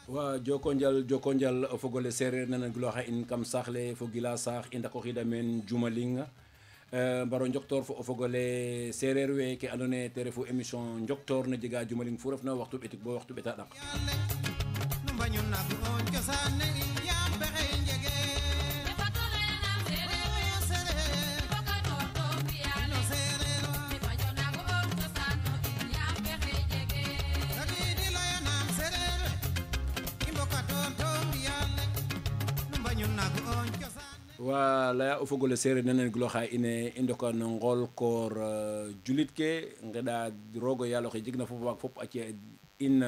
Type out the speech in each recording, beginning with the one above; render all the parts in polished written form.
wa joko njal fogole sereer nana giloxa in kam saaxle fo gila saax i ndako xida meen Jumaling mbaro njoktoor fo o fogole sereer we ke andoona yee te refu émission njoktoor na jega Jumaling fu refna waxtu ɓetik bo waxtu ɓeta ɗak wa laya o fogole sereer nenen giloxa ine i ndoka no ngool koor julit ke ngeɗa roog o yaal oxe jegna fop waag fop a ci in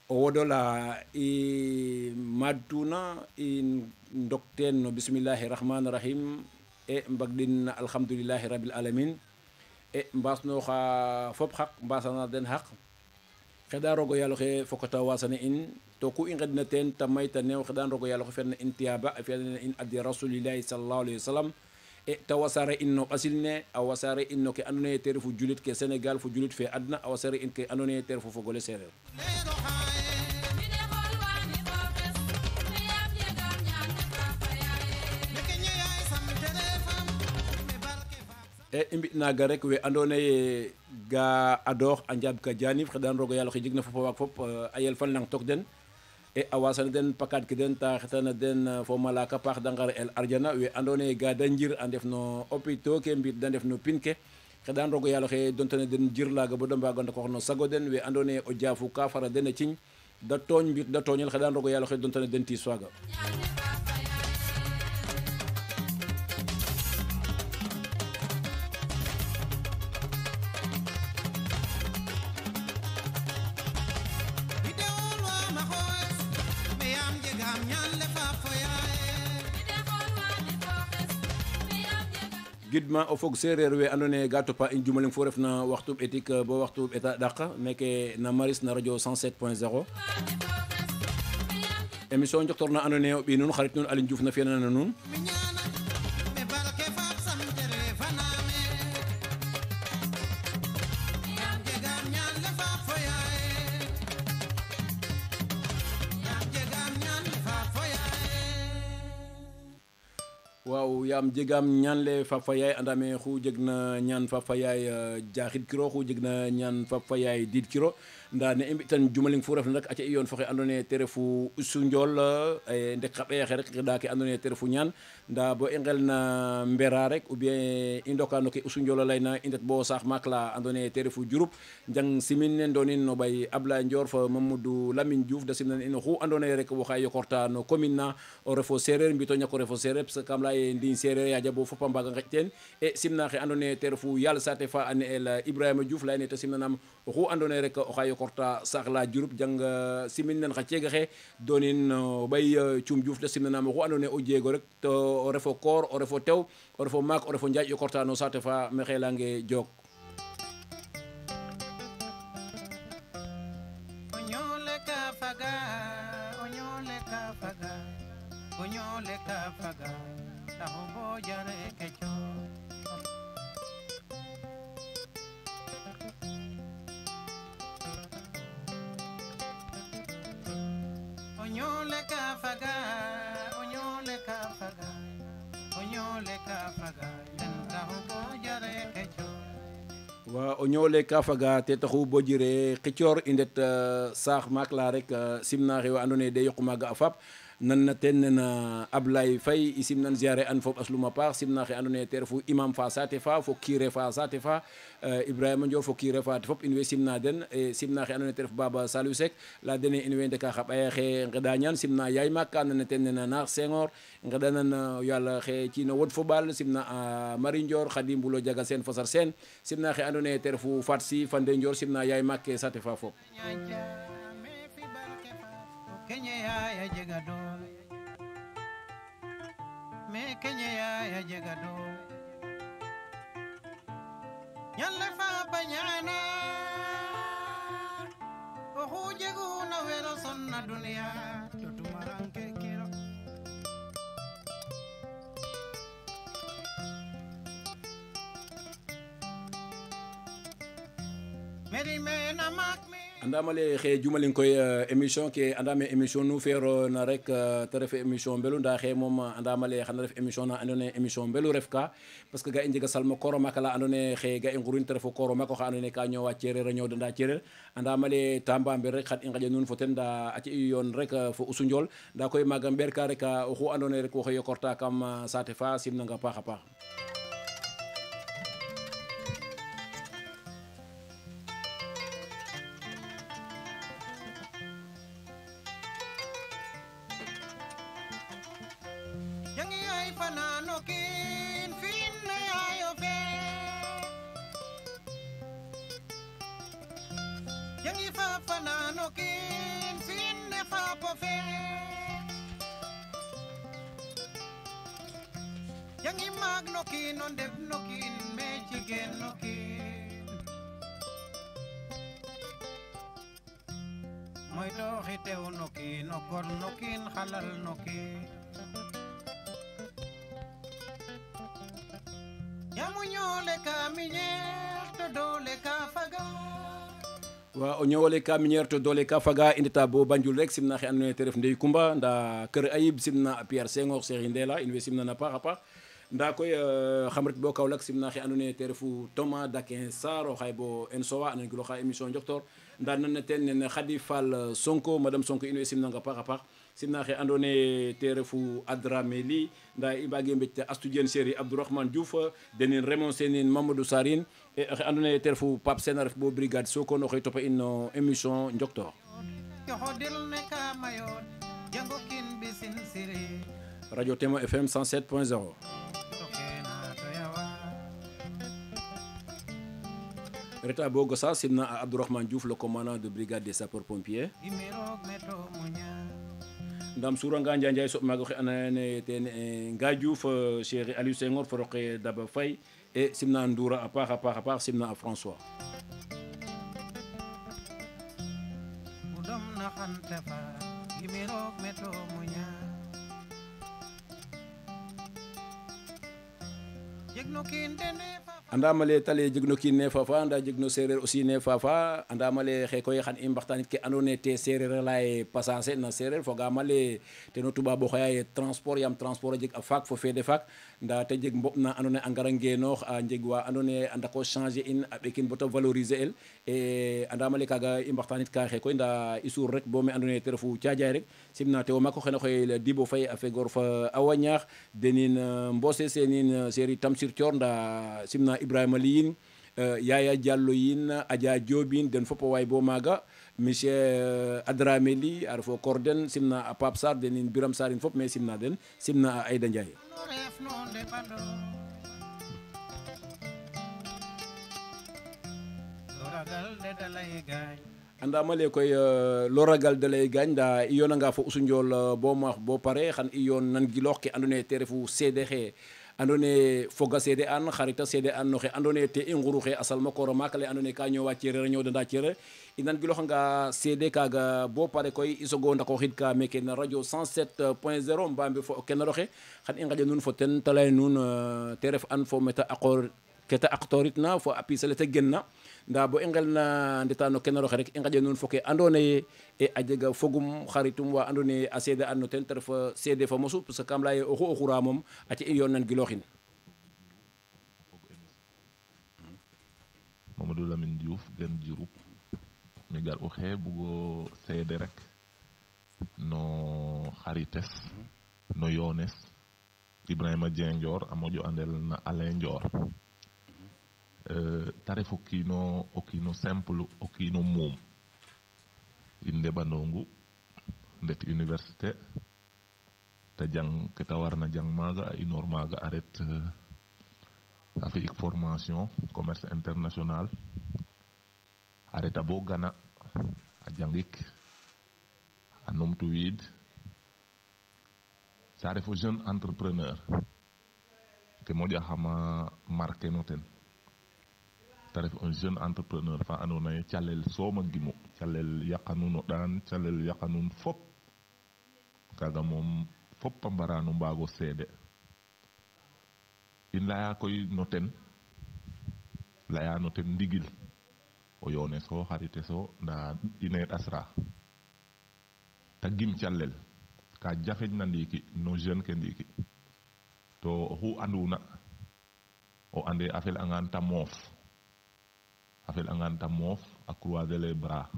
o wodola i madtuna i ndok teen no bismillahi rahmani rahim e mbagɗin alhamdulilahi rabil alamin e mbaasnoxa fop xaq mbasana den xaq xeɗa roog o yaal oxe fokata wasana in to ku i ngedna teen ta mayta neew xeɗan roog o yaal oxe fiyana in tiyaba a fiyana in addi rasulillahi salallahu alayhi wa sallam e ta wasare in no ɓasil ne a wasare in no ke andoona yee te refu julit ke Sénégal fo julit fe adna a wasare in ke andoona yee te refu fogole seereer e i mbi naaga rek we andoona yee ga adoox a njaab ka janif xeɗan roog o yaal oxe jegna fop a waag fop a yel fan lang tok den e a wasana den pakat ke den ta xetana den fo malaka paax da ngar el arjana we andoona yee ga da njir a ndef no hôpitaux ke mbit da ndef no pin ke xeɗan roog o yaal oxe dontana den jir laaga bo da mbaago ndokoox no sago den we andoona yee o jaafu ka fara den a ciñ da tooñ mbit da tooñel xeɗan roog o yaal oxe dontana den tiis faaga gidma o fog sereer we andoona yee ga topa in Jumaling fu refna waxtu ɓetik bo waxtu ɓeta ɗak meke na Maris na radio 107.0 émission njoktoor na andoona yee o ɓiy nuun xarit nuun Aline Diouf na fi'ana na nuun waaw yaam jegaam ñaan le Fap fa yaay andame xu jeg na ñaan Fap fa yaay jaaxid kiro xu jeg na ñaan Fap fa yaay diid kiro nda ne i mbi'tan Jumaling fu refna rek a ca i yoon fo xe andoona yee te refu Usu Njool ndek xa ɓeexe rek xeɗa ke andoona yee te refu ñaan nda bo i ngel na mbera rek ou bien i ndoka no ke Usu Njool a layna i ndet bo saax maak la andoona yee te refu Diouroup njang simin ne ndonin no ɓay Ablaye Ndior fo Mamadou Lamine Diouf da simnan in oxu andoona yee rek woxa yokorta no commune na o refo sereer mbito ñako refo sereer parce que kam laya ye ndiñ sereer yaaja bo fop a mbaaga ngeƴ teen e simna xe andoona yee te refu yaal saate fa a ne'el Ibrahima Diouf leyane te simnanam oxu andoona yee rek oxa yokorta saax la Diouroup jang simin nen xa ceega xe doonin o ɓay Cum Diouf da simnanam oxu andoona yee o jeego rek to o refo koor o refo tew o refo maak o refo njaaj yokorta no saate fa me xelange jook wa o ñoole ka faga te taxu bo jire xicor indet saax maak la rek simna xewa ando naye de yoqu maga a fap nan na ten nena Ablaye Faye i simnan ziare an fop asluma paax simna xe ando naye te refu imam fa saate fa fo kire fa saate fa Ibrahima Ndior fo kire fa fop in way simna den e simna xe ando naye te ref Baba Saliou Seck la dene in way ndeka xa ɓaye xe ngeda ñaan simna yaay maak ka ando naye ten nena Naar Senghor ngedanan yalla xe cino wod fo ɓaal simna a Marie Ndior Khady Mbulo Diaga Sène Fasar Sène simna xe ando naye te refu Fat Sy Fande Ndior simna yaay maak ke saate fa fop Kenya ya jega doole me Kenya ya jega doole Yalla fa banyana o hujegu na welo sonna dunia to tumaranke kiro Meri me na mak andamale xe jumalin koy émission ke andame émission nu fero na rek te ref émission mbelu nda xe mom andamale xana ref émission na andone émission mbelu ref ka parce que ga i njega salma koro makala andone xe ga i ngurin te refo koro mako xa andone ka ñowa cereer a ñow danda cereer andamale tamba mbir rek xat i ngaƴa nuun fo ten nda aci i yoon rek fo usu njol nda koy maga mber ka rek oxu andone rek waxey yokorta kam saate fa simnanga paax a paax Yangi mag nokin on deb nokin me chigen nokin Moy do xitew nokin o gor nokin halal nokin Yamu ñole ka miñer to dole ka faga wa o ñowole ka minière to dole ka faga indeta bo Banjul rek simna xe andona ye te ref Ndey Kumba nda Kër Ayib simna Pierre Senghor Cheikh Ndela in way simna na paax a paax nda koy xam ret bo Kaolack simna xe andona ye te refu Thomas Dakin Sarr o xay bo en sowa anan giloxa émission njoktor nda nan na ten nene Khady Fall Sonko madame Sonko in way simnanga paax a paax simna xe andona ye te refu Adramé Ly nda i mbage mbecte Astou Diène Séri Abdourahmane Diouf denin Raymond Sénine Mamadou Sarine e xe andona ye te refu Pape Sène a ref bo brigade Sokone oxey topa in no émission njoktor Radio Témoin FM 107.0 Reta bo Gossa simna a Abdourahmane Diouf le commandant de brigade des sapeurs-pompiers ndam suranga Njanjay soɓ maaga oxe andoona ye ten Nga Diouf Cheikh Aliou Senghor fo roqe Daba Faye e simna Ndoura a paax a paax a paax simna a François andamale tale jegno kiin ne fafa nda jegno sereer aussi ne fafa andamale xe koy xan i mbaxtanit ke andona ye te sereer lay passage na sereer fogamale teno tubabo xoya ye transport yam transport a jeg a faak fo fede faak nda te jeg mboɓ na andona ye a ngara ngenoox a njeg wa andona ye a ndako changer in a ɓekin bata valoriser el e andamale kaga i mbaxtanit ka xe koy nda i suur rek bo me andona ye te refu Thiadiaye rek simna te o mako xene xoye Dibo Faye a fegor fa Awa Ñaax denin Mbose Senin Seri Tamsir Thior nda simna Ibrahima Liyin Yaya Diallo yin Adja Diobine den fop o way bo maaga monsieur Adramé Ly a refo Korden simna a Pape Sarr denin Biram Sarr in fop mais simna den simna a Aïda Ndiaye andamale koy loragal de lay gagne nda i yonanga fo usu njool bo maax bo pare xan i yoon nan giloox ke andona ye te refu seede xe andona ye foga seede an xarita seede an noxe andona ye te i nguru xe a salma kooro maak ale andona ye ka ñoowa cereer a ñoowdanda cereer i nan gilooxanga seede kaaga bo pare koy i sogo ndakooxid ka meke na radio 107.0 mbambe fo o kenoroxe xan i ngaƴa nuun fo ten te lay nuun te ref an fo meta aqoor kete aqtooritna fo a piisale te genna nda bo i ngelna ndeta no kenoroxe rek i ngaƴa nuun fo ke andona ye a jega fogum xaritum wa andona ye a seede an no ten te ref seede fa mosu parce que kam leya ye oxu o xura moom aca i yoon nan gilooxin moom Mamadou Lamine Diouf gen Diouroup mi gar u xee bugo seede rek no xarites no yoones Ibrahima Dieng Ndior a moƴo andel na Alain Ndior ta ref o kiino simple o kiino muum in ndeɓanongu ndet université ta jang ke ta warna jang maaga a inoor maaga a ret a fi'ik formation commerce international a reta bo Gana a jangik a numtuwiid sa ref o jeune entrepreneur ke moƴaxama marqué no ten ta ref un jeune entrepreneur fa andoona yee calel soom a gimu calel yaqanun o ɗaan calel yaqanun fop kaaga moom fop a mbaraano mbaag o seede in laya koy no ten laya no ten ndigil o yoones o xarites o ndaa ine ɗasra ta gim calel ka jafeñna ndiiki no jeune ke ndiiki to oxu anduna o ande a fel'angaan ta moof a croiser les bras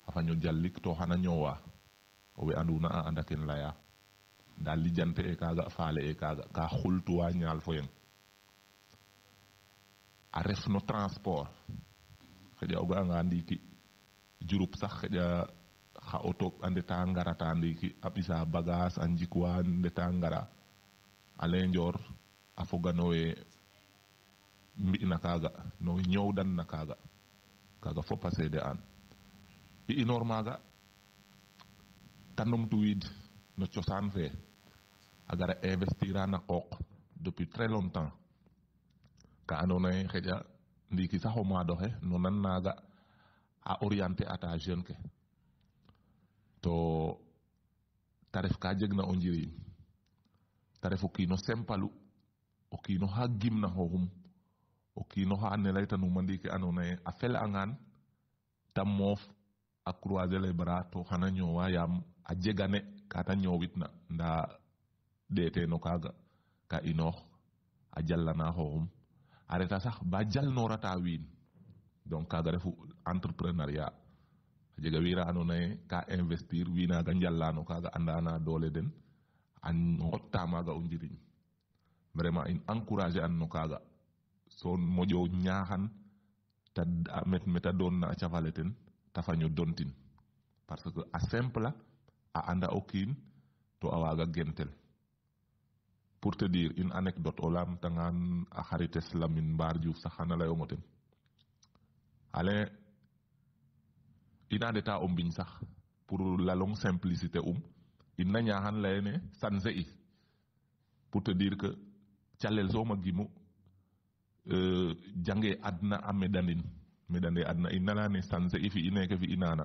a faño jallik to xana ñoowa o we anduna a anda ken laya ndaa lijante e kaaga faale e kaaga ka xultuwa ñaal fo yeng a ref no transport xeƴa o ga'anga ndiiki Diouroup sax xeƴa xa auto a ndeta ngarata ndiiki a ɓisa bagage a njikwa ndeta ngara Alain Ndior a foga no we mbi'na kaaga no we ñoowdanna kaaga fop a seede an i inoor maaga ta numtuwiid no cosaan fe a gara investir a na qooq depuis très longtemps ka andoona yee xeƴa ndiiki sax o maad oxe no nan naaga a orienter ata jeune ke to ta ref ka jegna o njiriñ ta ref o kiin o sempalu o kiin oxa gimna xooxum o kiin oxa ne laytanuma ndiiki andoona yee a fel'angaan ta moof a croiser les bras to xana ñoowa yaam a jegane ka ta ñoowitna ndaa ɗeete no kaaga ka inoox a jallana xooxum a reta sax ba jalnoorata wiin donc kaaga refu entrepreneuriat a jega wiin wa andoona yee ka investir wiinaaga njala no kaaga andana doole den a nqota maaga o njiriñ vraiment in encourager an no kaaga so moƴo ñaaxan ta meta doonna a caf ale ten ta faño dontin parce que a simple a anda o kiin to a waaga gentel pour te dire une anecdote o laamtangaan a xarites Lamine Mbar Diouf sax xana layong o ten ale ina ndeta o mbiñ sax pour la longue simplicité ina ñaaxan layene sanse i pour te dire que calel soom a gimu jange adna a medane adna ina leyane sanse i fi ineke fi inana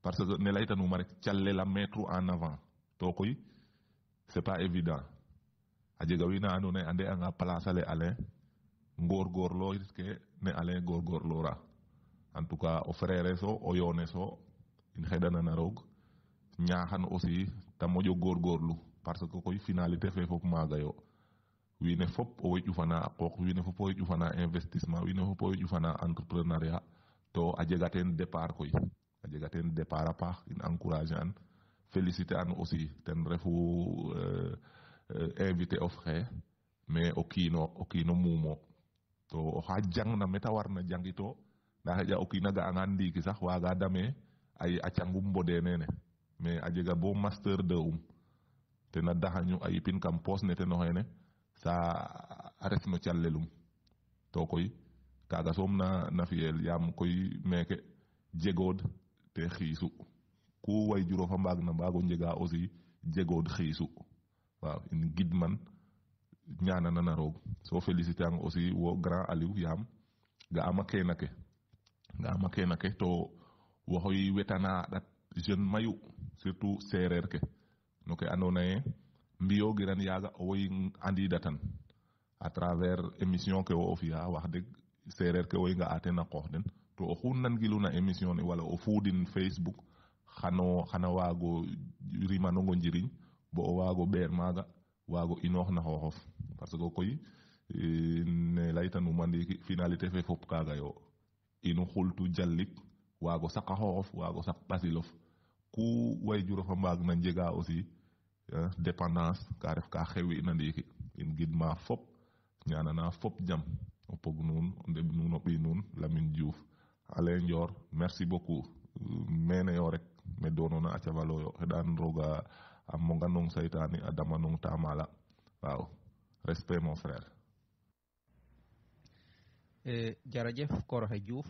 parce que ne laytanuma rek calel a mettre en avant to koy c'est pas évident a jega wiin wa andoona yee ande anga place ale Alain ngorgorlo ke ne Alain ngorgorlora en tout cas o frère so o yoones o in xeɗanan a roog ñaaxan aussi ta moƴo góorgóorlu parce que koy finalité fe fop maaga yo wiin we fop owey ƴufana a qooq wiin we fop owey ƴufana investissement wiin we fop owey ƴufana entrepreneuriat to a jega teen départ koy a jega teen départ a paax in encourager an féliciter an aussi ten refu invité of xee mais o kiino muumo to oxa jangna meta warna jangito ndaa xeƴa o kiin a ga'angaan ndiiki sax waaga dame ay a cangum mbodee nene mais a jega bo master 2 ten a daxañu a yipin kam poos ne ten o xeene sa a res no calelum to koy kaaga soom na fiyel yaam koy meeke jegood te xiisu ku way jurof a mbaago njega aussi jegood xiisu waaw in gidman ñaananan a roog so féliciter ang aussi wo grand Aliou yaam ga'aam a keena ke to waxoy wetana a ɗat jeune mayu surtout seereer ke no ke andoona yee mbiyoogiran yaaga owey andidatan à travers émission ke wo o fi'a wax deg seereer ke owey nga'a ten a qoox den to oxu nangiluna émission ne wala o fuudin Facebook xana waago rimanong o njiriñ bo o waago ɓeer maaga waago inoox na xooxof parce que koy ne laytanuma ndiiki finalité fe fop kaaga yo inu xultu jallik waago saq a xooxof waago saq ɓasilof ku wayjurof a mbaag na njega aussi dépendance ka ref ka xewina ndiiki in gidma fop ñaanana fop jam o pog nuun o ndeɓ nuun o ɓiy nuun Lamine Diouf Alain Ndior merci beaucoup mene yo rek me doonona a cafalo yo xeɗan roga a monganong saytani a damanong tamala waaw respect mon frère. Jërëjëf Koroxe Diouf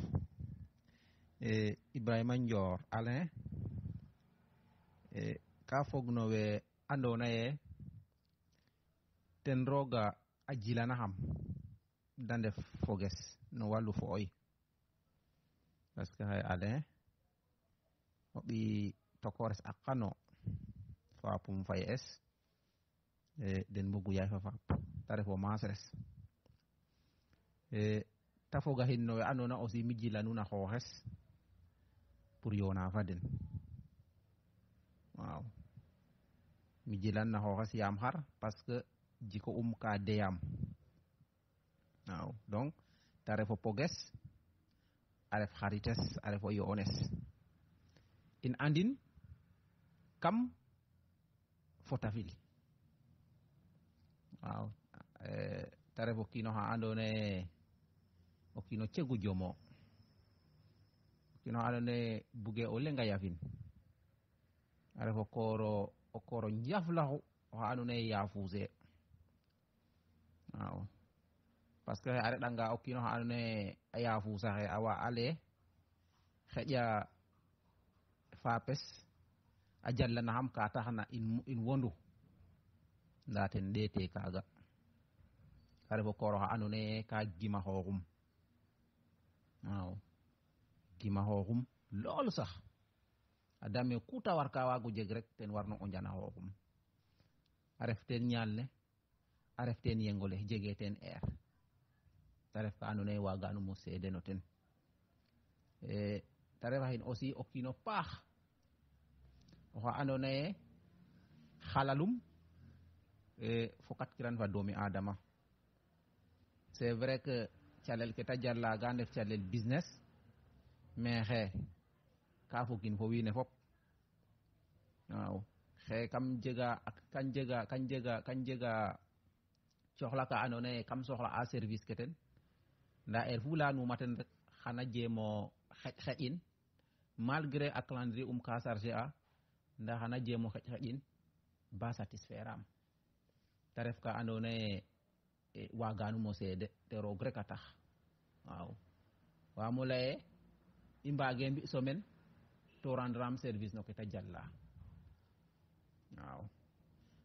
Ibrahima Ndior Alain ka fogno we andona ye ten roga a jilanaxam da ndef foges no walu fo'oy parce que xaye Alain o ɓi tokores a qano fapum fay es den mbogu yaay fa faap ta ref o maasres ta fogaxin no we andona aussi mi jilanun a xooxes pour yoona fa den waaw mi jilan na xooxes yaam xar parce que jiko ka deyam waaw donc ta ref o poges a ref xarites a ref o yoones in andin kam fotafil waaw ta ref o kiino xa andoona yee o kiino cegu jomo o kiino xa andoona yee buge o leŋ a yafin a ref o kooro njaflaxu oxa andoona yee yaafuse waaw parce que a reɗanga o kiino xa andoona yee a yaafusa xe a wa ale xeƴa faapes a jalanaxam ka taxna in wondu ndaa ten ɗeete kaaga ka ref o koor oxa andoona yee ka gima xooxum waaw gima xooxum loolu sax a dame ku ta war ka waago jeg rek ten warno o njana xooxum a ref teen ñaal ne a ref teen yengole jege teen air ta ref ka andoona yee waaganum o seede no ten ta refaxin aussi o kiino paax oxa andoona yee xalalum fokat kiran fa doomi adama c'est vrai que calel ke ta jala ga ndef calel business mais xe ka fogin fo wiine fop waaw xe kam jega kan jega soxla ka andoona yee kam soxla a service ke ten nda heure fu layanuma ten rek xana jeemo xeƴin malgré a calendrier ka charger a nda xana jeemo xeƴin ba satisfaire am ta ref ka andoona yee waaganum o seede te roog rek a tax waaw waam o lay i mbaage mbi semaine to rendre am service no ke ta jala waaw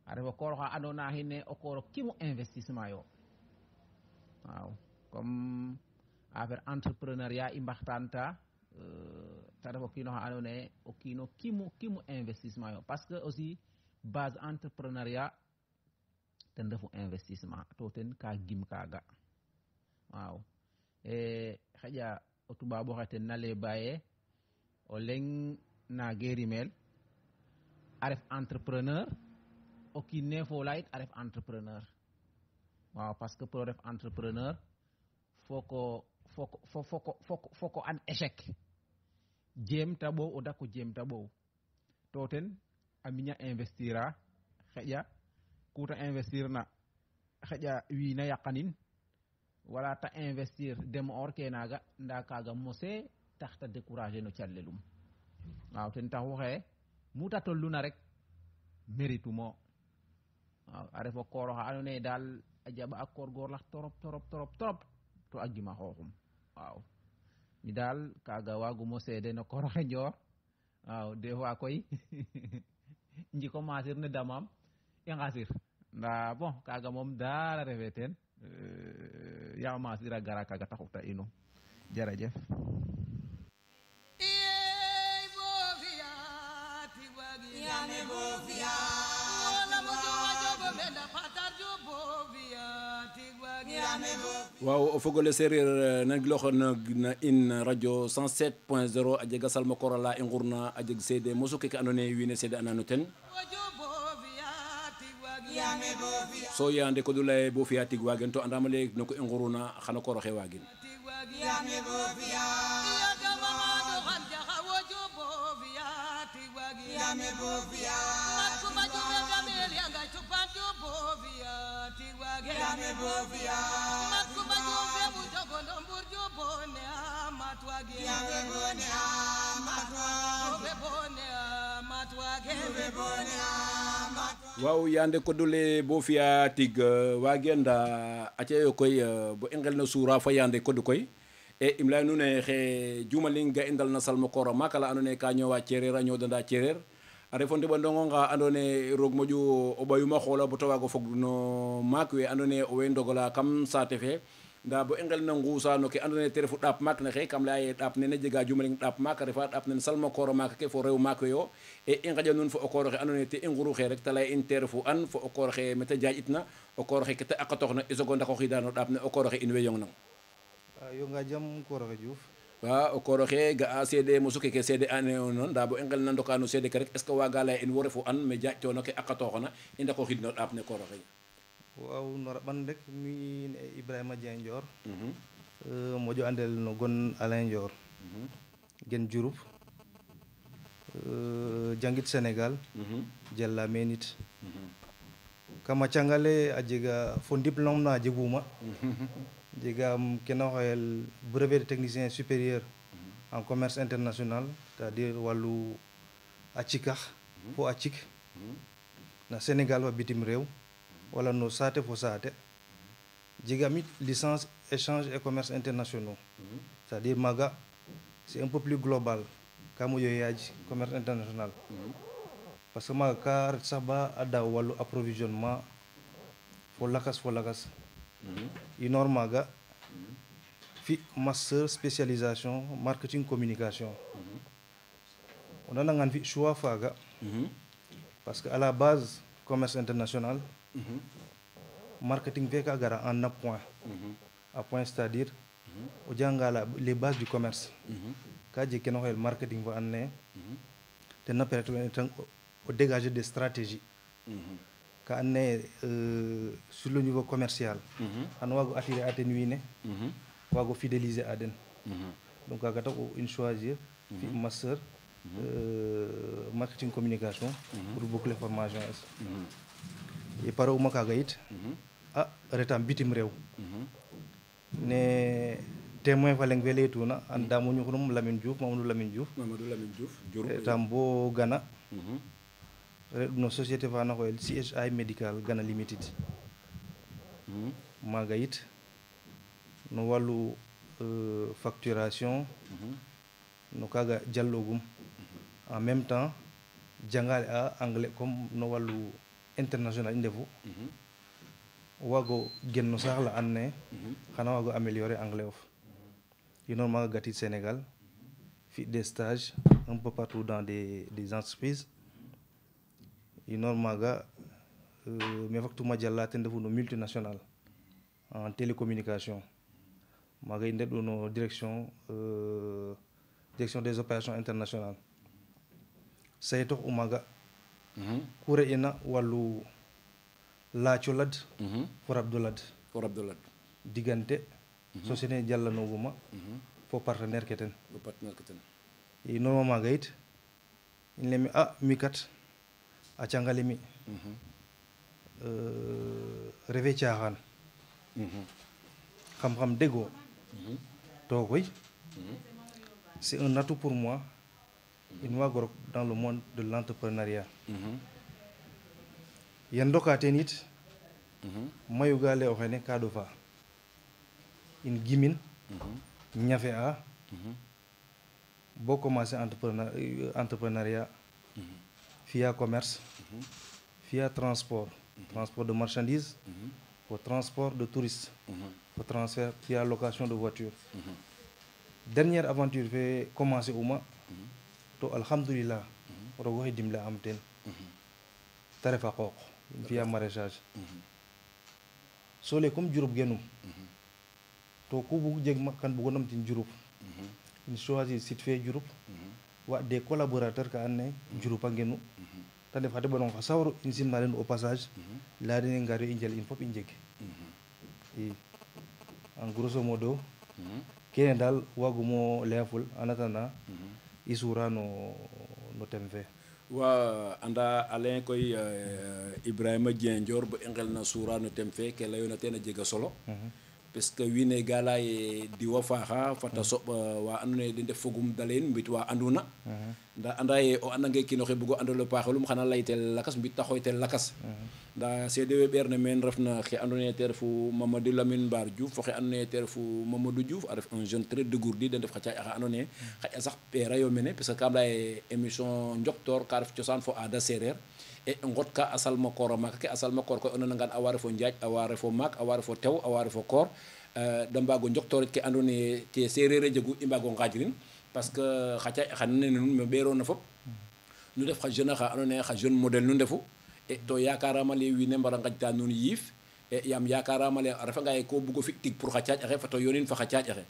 a ref o koor oxa andoona xine o koor o kimu investissement yo waaw comme affaire entrepreneuriat i mbaxtaan ta ref o kiino xa andoona yee o kiino kimu investissement yo parce que aussi base entrepreneuriat ten refu investissement to ten ka gim kaaga waaw xaƴa o tubaab oxe ten na lay baye o leŋ naage rimel a ref entrepreneur o kiin ne foola yit a ref entrepreneur waaw parce que pour o ref entrepreneur foko an échec jeem ta ɓoow o dako jeem ta ɓoow to ten a miña investir a xaƴa kuta investir na xaƴa wiina yaqanin wala ta investir demo'or ke naaga nda kaaga mose tax ta décourager no calelum waaw ten taxu xaye mu ta tolluna rek mérite umo waaw a ref o koor oxa andoona yee daal a jaɓa a koorgoorlax trop to a gima xooxum waaw mi daal kaaga waagumo seede no koor oxe Ndior waaw des fois koy njiko maasir ne damam i ngasir nda bon kaaga moom daal a refe teen yaa maasir a gara kaaga taxu ta inu jërëjëf waaw o fogole sereer nangiloxo na in radio 107.0 a jega salma korola i ngurna a jeg seede mosu keke andoona yee wiin we seede ana no ten so yande ko dulay bo fiya tig wagen to andama le no ko nguruna xana ko roxe wagin waaw yande ko dule bo fiya tig wagen da ace koy bo engel na sura fa yande ko du koy e imla nune xe jumalinga indal na salmo koro makala andone ka ñowa cerer a ñodanda cerer a refonde ɓa ndongo nga andone roog moƴu o ɓayuma xoola bata wago fog no maak we andone owey ndogola kam saate fe nda bo i ngel na nguusa no ke andona ye te refu ɗaap maak ne xey kam leya ye ɗaap nene jega jumaling ɗaap maak a refa ɗaap nene salma kooro maak ke fo rew maak we yo e i ngaƴa nuun fo o kooro xe andona ye te i nguru xe rek te leye in te refu an fo o kooro xe mete jaƴitna o kooro xe kete aqatooxna i sogo ndako xida no ɗaap ne o kooro xe in way yong nang yonga jam kooro xe Diouf wa o kooro xe ga'a seede mosu keke seede ane o noon nda bo i ngel na ndoka no seede ke rek est ce que waga leye in wo refu an me jaƴtona ke aqatooxona i ndako xid no ɗaap ne kooro xe waaw no raɓan rek mi Ibrahima Dieng Dior moƴo andel no gon Alain Dior gen Diouroup jangit Sénégal jala menit kama cangale a jega fo diplôme na jeguma jegam kena xoyel brevet de technicien supérieur en commerce international c'est-à-dire wàllu a cikax fo a cik na Sénégal fa bitim réew wala no saate fo saate jegamit licence échange et commerce internationaux c'est-à-dire maga c'est un peu plus global ka moƴo yaaj commerce international parce que maga ka ret sax ba a daaw wàllu approvisionnement fo lakas inoor maga fi master spécialisation marketing communication o nanangan fi choix faaga parce que à la base commerce international marketing fe ka gara en appoint c'est-à-dire o jangala les bases du commerce ka jeg kene xoyel marketing fa and naye ten na permettre tan o dégager des stratégies ka and naye sur le niveau commercial xan waago attirer a ten wiin we waago fidéliser a den donc kaga tax o in choisir fi master marketing communication pour boucler formation es i pare uma kaga yit a retam bitim rew ne témoin fa leng fe leytuna andamo ñuxrum Lamine Diouf Mamadou Lamine Diouf retam bo Gana reɗ no société fa na xoyel CHI Medical Gana Limited maga yit no wàllu facturation no kaga jallogum en même temps jangale a anglais comme no wàllu international i ndefu waago gen no saax la and naye xana waago améliorer anglais of inoor maaga gatit Sénégal fi des stages un peu partout dans des entreprises inoor maaga me faktuma jala ten refu no multinational en télécommunication maaga i ndeɗ'u no direction des opérations internationales saytox u maaga ku re'ina wàllu laaco lad fo rabdo lad diggante société jallanoguma fo partenaire ke ten i norma maaga yit in lemi mi kat a cangale mi refe caaxaan xam-xam dego to koy c'est un atout pour moi in waago rok dans le monde de l'entrepreneuriat yen ndoka teen it mayu ga lay o xene ka ɗofa in gimin ñafe a bo commencer entrepreneuriat fiya commerce fiya transport de marchandise fo transport de touriste fo transfert fiya location de voiture dernière aventure fe commencer uma to alhamdulillah roog oxe dimle am teen te ref a qooq fiya maraîchage so le comme Diouroup genum to ku bug jeg ma kan bugo numtin Diouroup in choisir site fe Diouroup wa des collaborateurs ka and naye Diouroup a ngenu tan def xate ɓanong xa sawru in simna den au passage leya den ngar yo i njel in fop i njeg i en grosso modo kene daal waagumo laya ful en attendant i suura no thème fe wa anda Alain koy Ibrahima Dieng Dior bo i ngel na suura no thème fe ke leyona teen a jega solo parce que wiin we ga leya ye diwa faaxa fata soɓ wa andoona yee den ndef fogum daleen mbit wa anduna nda anda ye o andange kiin oxe bugo andolo paaxelum xana laytel lakas mbit ta xooytel lakas nda seede we ɓeer ne meen refna xe andoona yee te refu Mamadou Lamine Mbar Diouf fo xe andoona yee te refu Mamadou Diouf a ref un jeune très dégourdi den ndef xa caaƴ axa andoona yee xaƴa sax ɓeerayo mene parce que kam laya ye émission Njoktoor ka ref cosaan fo aada seereer e ngot ka a salma koor a maaka ke a salma koor koy o nanangaan a wa refo njaaj a wa refo maak a wa refo tew a wa refo koor da mbaago njoktoorit ke andoona yee te seereer a jegu i mbaago ngaajrin parce que xa caaƴ axa nene nuun me ɓeeroona fop nu ndef xa jeune axa andoona yee xa jeune modèle nu ndefu e to yakarama le wiin we mbara ngaƴta nuun yiif e yaam yakarama le a refanga ye ko bugo fi tig pour xa caaƴ axe fato yonin fa xa caaƴ axe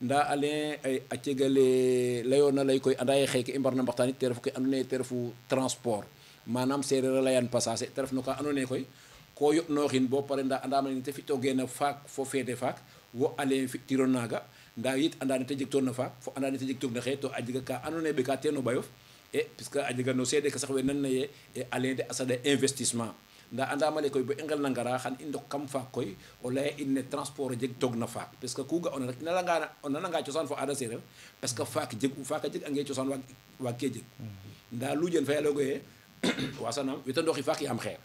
nda Alain a cegale layoona lay koy anda ye xeeke i mbarna mbaxtaanit te refu ke andoona yee te refu transport manam seereer a leyan passage te ref no ka andoona yee koy ko yoɓnooxin bo pare nda andama ne te fitogeena faak fo feede faak wo Alain fi'tiro naaga nda yit anda ne te jegtoona faak fo anda ne te jegtoogna xee to a jega ka andoona yee ɓeka teen o ɓayof e puisque a jega no seede ke sax we nan na ye Alain de a saɗa investissement nda andama le koy bo i ngel na ngara xan i ndok kam faak koy o laya in ne transport a jeg toog na faak parce que ku ga'oona rek o nananga cosaan fo aada seereer parce que faak a jeg ange cosaan waag ke jeg nda lu jen fa yalogo ye wasanaam wetandooxi faak yaam xeer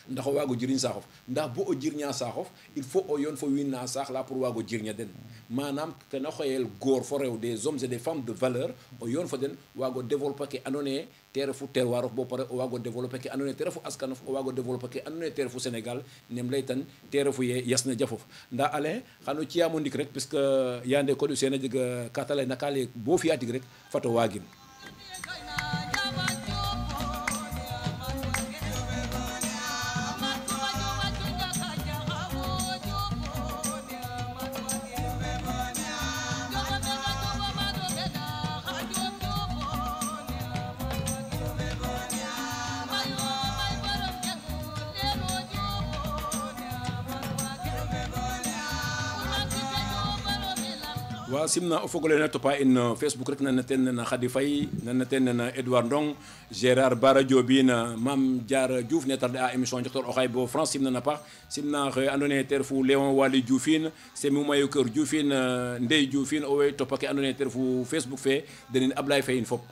ndax o waago jiriñ saaxof ndax bo o jirña saaxof il faut o yoon fo wiin na saax la pour waago jirña den manam kena xoyel góor fo rew des hommes et des femmes de valeur o yoon fo den waago développer ke andoona yee te refu terroir of bo pare o waago développer ke andoona yee te refu askanof o waago développer ke andoona yee te refu Sénégal nem laytan te refu ye yasna jafof nda Alain xano ci'aamo ndik rek puisque yande koɗu seen a jega kata layna ka lay bo fi'a tig rek fato waagin wa simna o fogole na topa in Facebook rek nana ten na Khady Faye nana ten na Edouard Ndong Gérard Bara Diobine Mame Diarra Diouf ne tarde a émission Njoktoor o xay bo France simna na paax simna xe andoona yee te refu Léon Waly Dioufine Semou Mayo Keur Dioufine Ndeye Dioufine o way topa ke andoona yee te refu Facebook fe denin Ablaye Faye in fop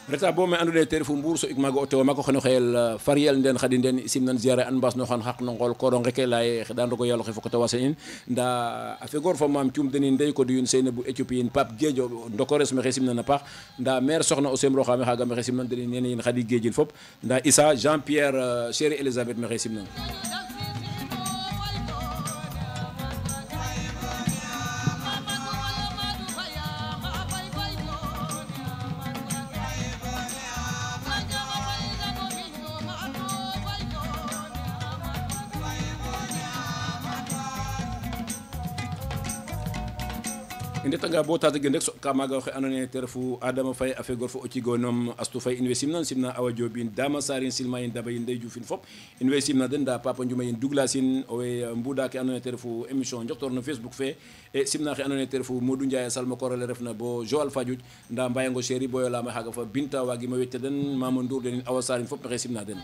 reta bo me andoona yee te refu Mbour so ik maaga o tew maako xene xoyel Fariel Ndene Khady Ndene simnan ziare an mbaas no xan xaq no ngool kooro ngeke laye xeɗan rogo yaal oxe fo kota wasa in nda a fegoor fo maam Thium denin Ndey Codou Yun Seynabou Éthiopie in Pape Guedjo ndokores mexe simnan a paax nda maire soxna o semro xame xaga mexe simnan denin nene yin Khady Guedjil fop nda Issa Jean Pierre Chéri Elisabeth mexe simnan i ndetanga bo tatagen rek soɓka maaga oxe andoona yee te refu Adama Faye a fegoor fo o cigonom Astou Faye in way simnan simna Awa Diop in Dama Sarr in Silma in Daba in Ndeye Diouf in fop in way simna den nda Papa Ndiouma in Douglas in owey mbuuɗa ke andoona yee te refu émission Njoktoor no Facebook fe e simna xe andoona yee te refu Modou Ndiaye a salma koor ale refna bo Joal Fadiouth nda mbayango Chéri boyo lama xaga fa Binta waagima wecca den Mamadou Ndour den in Awa Sarr in fop maxey simna den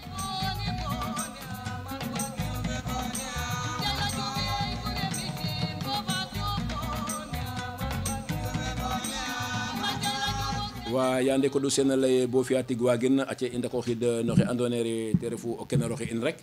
wa yande ko ɗu sena lay bo fi'a tig waagin ace i ndako xid no xe andoona yee te refu o kenoroxe in rek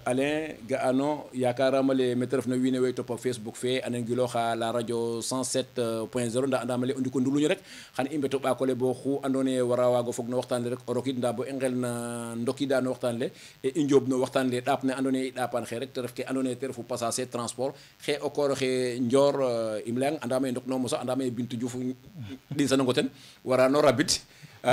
Alain ga'ano yakarama le mete refna wiin we way topa Facebook fe a nangilooxa la radio 107.0 nda andama le o ndiko nduluñ rek xan i mbeto ɓaakole bo xu andoona yee wara waago fog no waxtaan le rek o rokid nda bo i ngel na ndokida no waxtaan le e i njoob no waxtaan le ɗaap ne andoona yee i ɗapan xe rek te ref ke andoona yee te refu passage transport xe o koor oxe Ndior im layang andama yee ndok no mosa andama yee Bintou Diouf ɗisanongo ten wara no rabid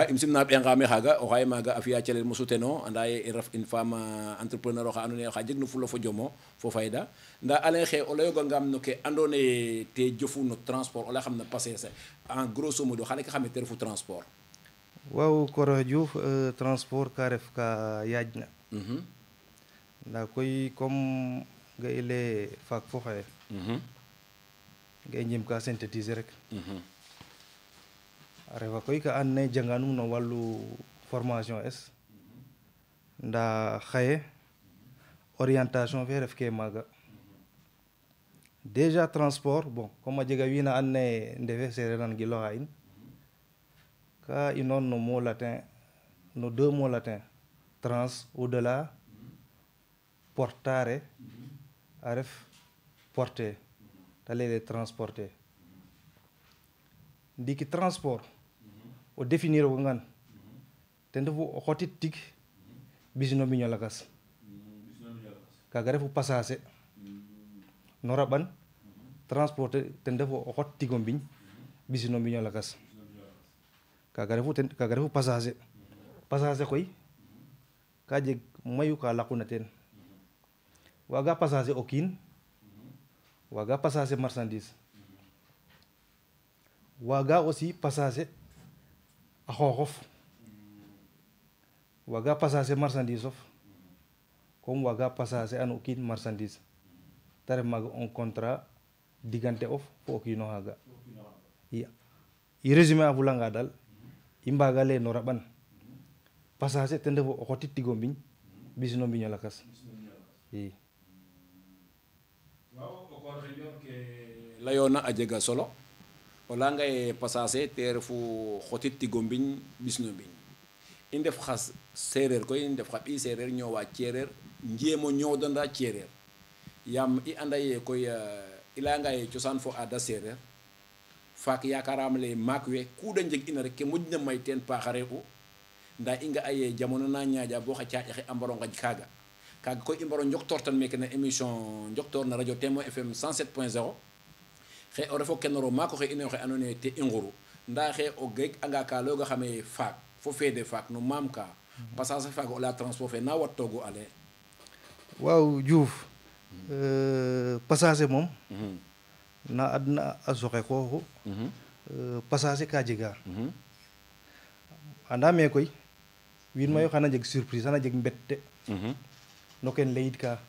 im simna ɓengame xaga o xaye maga a fiya calel mosu teno anda ye i ref une femme entrepreneur oxa ando naye xa jeg no fulo fo jomo fo fayda nda alain xe o leyogangam no ke ando naye te jofu no transport o lay xam na passé ça en grosso modo xale ke xame te refu transport. waaw Koro Diouf transport ka ref ka yaajna nda koy comme ga i leye faak fo xaye ga i njem ka synthétiser rek a refa koy ka and naye janganum no wallu formation es nda xaye orientation fe ref ke maaga déjà transport bon comme a jega wiin a and naye ndefe sereer nan giloxa in ka inoor no mot latin no deux mots latin trans au delà portare a ref porter ta leyele transporter ndiki transport o définir o ngan ten refu o xotit tig ɓisino mbiño lakas kaga refu passage no raɓan transport ten refu o xot tigo mbiñ ɓisino mbiño lakas kaga refu passage koy ka jeg mayu ka laquna teen waga passage o kiin waga passage marchandise waga aussi passage a xooxof waga passage marchandise of comme waga passage an o kiin marchandise te ref maaga un contrat digante of fo o kiino xaaga i résumer a fulanga dal i mbaga leye no raɓan passage ten refu o xotit tigo mbiñ ɓisino mbiño lakas i layona a jega solo o leyanga ye passage te refu xotit tigo mbiñ ɓisno mbiñ i ndef xa sereer koy i ndef xa ɓiy sereer ñoowa cereer njemo ñoowdanda cereer yaam i anda ye koy i leyanga ye cosaan fo aada sereer faak yakaram le maak we ku da njeg ina rek ke moƴna may teen paaxare u nda i nga aye jamono na ñaaƴa bo xa caaƴaxe a mbaro ngaj kaaga koy i mbaro njoktoor tan meke na émission njoktoor na radio Témoin FM 107.0 xe o refo kenoro maako xe ino xe ando naye te i nguru nda xe o geek anga ka leyooga xame faak fo feede faak no maam ka passage faaga o leya transport fe na wattoogu ale waaw Diouf passage moom na adna a soxe xooxu passage ka jega anda me koy wiin mayu xana jeg surprise xana jeg mbette no ken leyit ka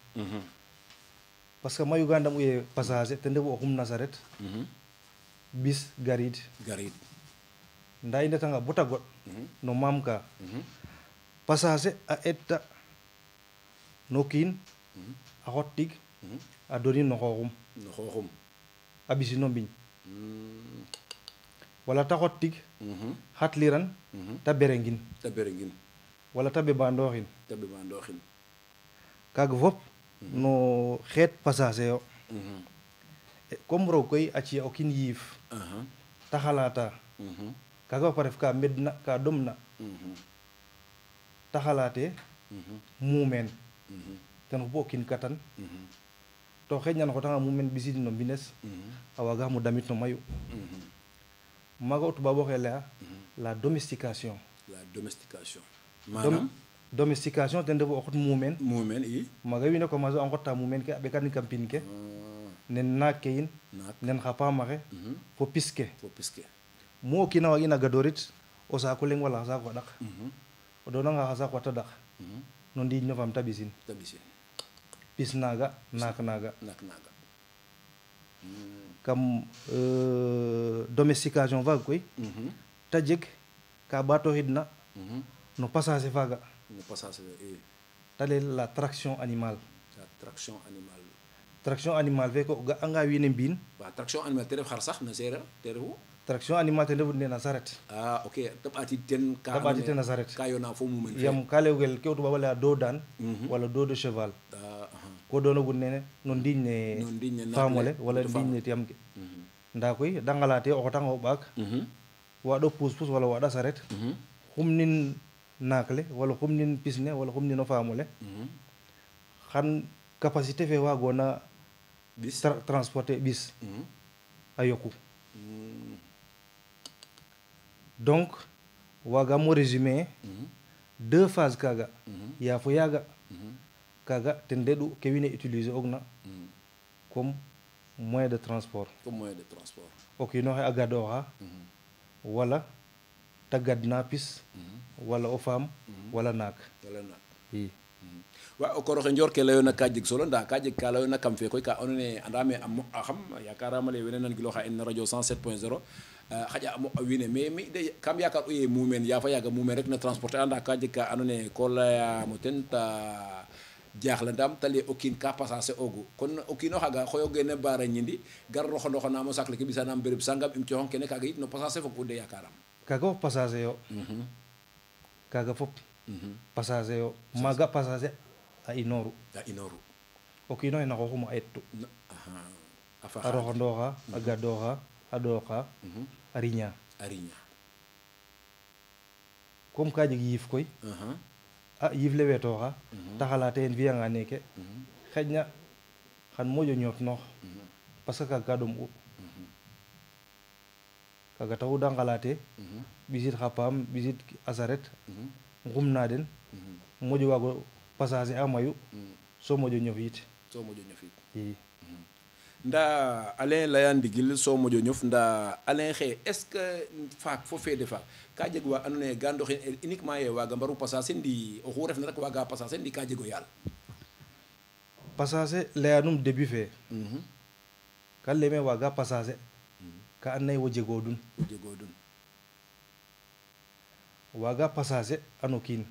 parce que mayu ga ndam uye passage ten refu o xum na saret bis garid nda i ndetanga bota goɗ no maam ka passage a eta no kiin a xot tig a donin no xooxum a ɓisino mbiñ wala ta xot tig xatliran ta berengin wala ta ɓeɓandooxin kaaga fop no xeet passage yo comme roog koy a ci'a o kiin yiif ta xalata kaaga fop a ref ka medna ka ɗomna ta xalate mumeen ten xupu o kiin katan to xeƴna no xotanga mumeen ɓisidin no mbines a wagamo damit no mayu maaga o tubaab oxe leya la domestication manam domestication ten refu o xot mumeen i maaga wiin we commencer a nqota mumeen ke a ɓekanin kam pin ke nen naak ke yin nen xa paamaxe fo pis ke mu o kiina waagina gadoorit o saaku leŋ wala xa saaku xa ɗaq o doonanga xa saaku xa tadak no ndiiñ no fam ta ɓisin pis naaga naak naaga kam domestication faaga koy ta jeg ka ɓaatoxidna no passage faaga ta leyel la traction animale traction animale fe ko o ga'anga wiin we mbi'in traction animale te ref xar sax na seereer te refu traction animale ten refu nena saret ok te ɓaatid ten a saret ka yoona fo mumeen fe yam ka leyogel ke o tubaab a leya dos d'âne wala dos de cheval ko doonogun nene no ndiiñ ne faamole wala ndiiñ ne tiyam ke nda koy da ngalate o xotanga o ɓaak waɗo puus puus wala waɗa saret xumnin naak le wala xumnin pis ne wala xumnin o faamole xan capacité fe waagoona transporter ɓis a yoku donc wagamo résumé deux phases kaga ya fo yaga kaga ten deɗu ke wiin we utiliser ogna comme moyen de transport o kiinoxe a gadooxa wala te gadna pis wala o faam wala naak i wa o koroxe njor ke leyona ka jeg solo nda ka jeg ka leyona kam fe koy ka andoona yee andame a mo'a xam yakarama lay wene nan giloxa en radio 107.0 xaƴa a mo'a wiin we mais mi de kam yakar u ye mumeen ya fa yaga mumeen rek na transporter anda ka jeg ka andoona yee ko layamo ten ta jaxlandam te leye o kiin ka passager ogu kon o kiino xaga xoyogene bara ñindi gar roxondoxonamo sac le ke ɓisanam bereb sangam im coxong kene kaga yit no passager fog u de yakaram kaga fop passager yo kaga fop passager yo maaga passager a inooru o kiinoxe na xooxum a etu a roxondoxa a gadooxa a ɗooxa a riña comme ka jeg yiif koy a yiif le weetooxa te xalate yen fiyanga neeke xeƴna xan moƴo ñootnoox parce que kaga ka ɗom u kaga taxu de ngalate ɓisid xa paam ɓisid a saret ngumna den moƴo waago passager a mayu so moƴo ñofiid i nda Alain leya ndigil so moƴo ñof nda Alain xe est ce que faak fo feede faak ka jeg wa andoona yee ga ndoxin uniquement ye waaga mbaru passager ndi oxu refna rek waaga passager ndi ka jeg o yaal passager leyanum début fe kan leyme waaga passager ka and naye wo jegodun waaga passager ano kiin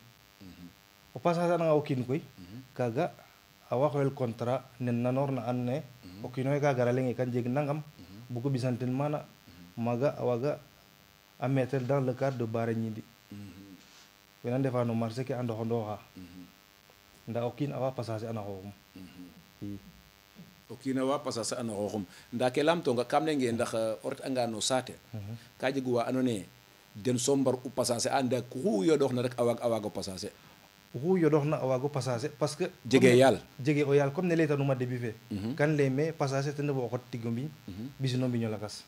o passager ananga o kiin koy kaga awa xoyel contrat nen nanoorna and naye o kiinoxe ka gara lenge kan jeg nangam bugo ɓisanten mana maaga a waaga a mettre dans le cadre de bara ñindi wena ndefa no marché ke a ndoxondoxa nda o kiin awa passager ana xooxum i o kiin awa passager ana xooxum nda ke lamtonga kam lenge ndax o ret'anga no saate ka jeg wa andoona yee den soom mbar u passager a nda xu yoɗooxna rek a waago passager oxu yoɗoxna a waago passager parce que jege yaal jege o yaal comme ne leytanuma début fe kan ley me passager ten refu o xot tig o mbiñ ɓisino mbiño lakas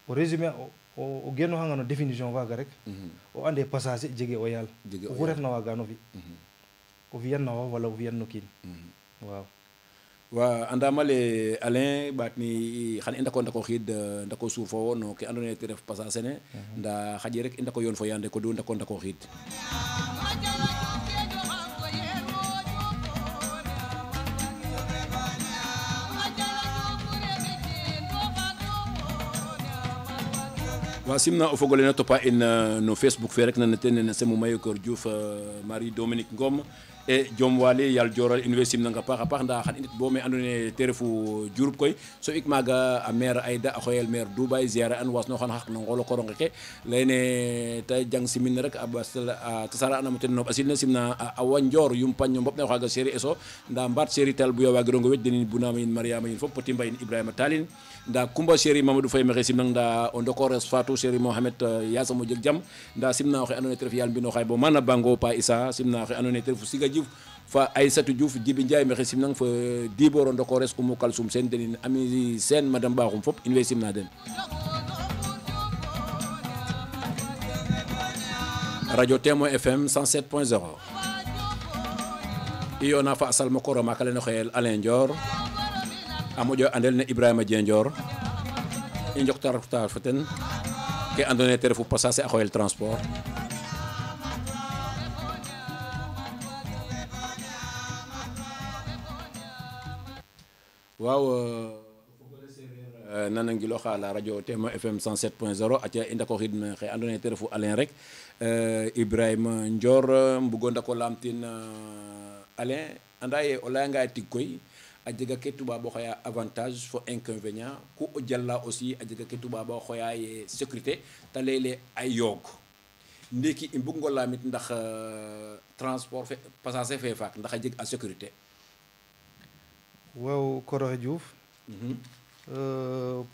o résumé o genoxanga no définition faaga rek o ande passager jege o yaal oxu refna waagano fi o fiyan na xoox wala o fiyan no kiin waaw wa andama le Alain ɓaat ni xan i ndako xiid ndako suufo no ke andoona yee te ref passager ne nda xaƴi rek i ndako yoon fo yande ko du ndako xiid wa simna o fogole na topa in no Facebook fe rek na ten ne Semou Mayakor Diouf Marie Dominique Ngom e jom wali yal joral in way simnanga paax a paax nda xan i ndet bo me andoona yee te refu Diouroup koy so ik maaga a maire Aïda a xoyel maire Dubaï ziare an wasnoxan xaq no ngolo koronge ke leyne te jang simin rek a tasara anamo ten no ɓasil ne simna a wa Ndior yumpañ no mboɓ ne xaaga série eso nda mbaat série tal buya wagirongo wej denin Bounama yin Mariama yin fop poti mbayin Ibrahima Talin nda Kumba série Mamadou Faye mexe simnang nda o ndokores Fatou série Mohamed yasamo jeg jam nda simna oxe andoona yee te ref yaal mbino xaye bo mana bango Pa Issa simna oxe andoona yee te refu Siga Diouf fa Aïssatou Diouf Djibi Ndiaye mexe simnang fa Dibor o ndokores Oumou Kalsoum Sène denin Ami Sène madame Bakhoum fop in way simna den radio Témoin FM 107.0 iyo na fa asal mokoro makale no xeyel Alain Ndior a moƴo andel ne Ibrahima Dieng Ndior i njoktar fo ten ke andoona yee te refu passager a xoyel transport waaw nanangilooxa la radio Témoin FM 107.0 aca i ndako xiid me xe andoona yee te refu Alain rek Ibrahima Ndior mbugo ndako laamtin Alain anda ye o layanga tig koy a jega ke tubaab o xooya avantage fo inconvénient ku o jala aussi a jega ke tubaab o xooya ye sécurité te leyele ay yoog ndiki i mbug ngo laamit ndax transport fe passager fe faak ndax a jeg a sécurité waaw Koroxe Diouf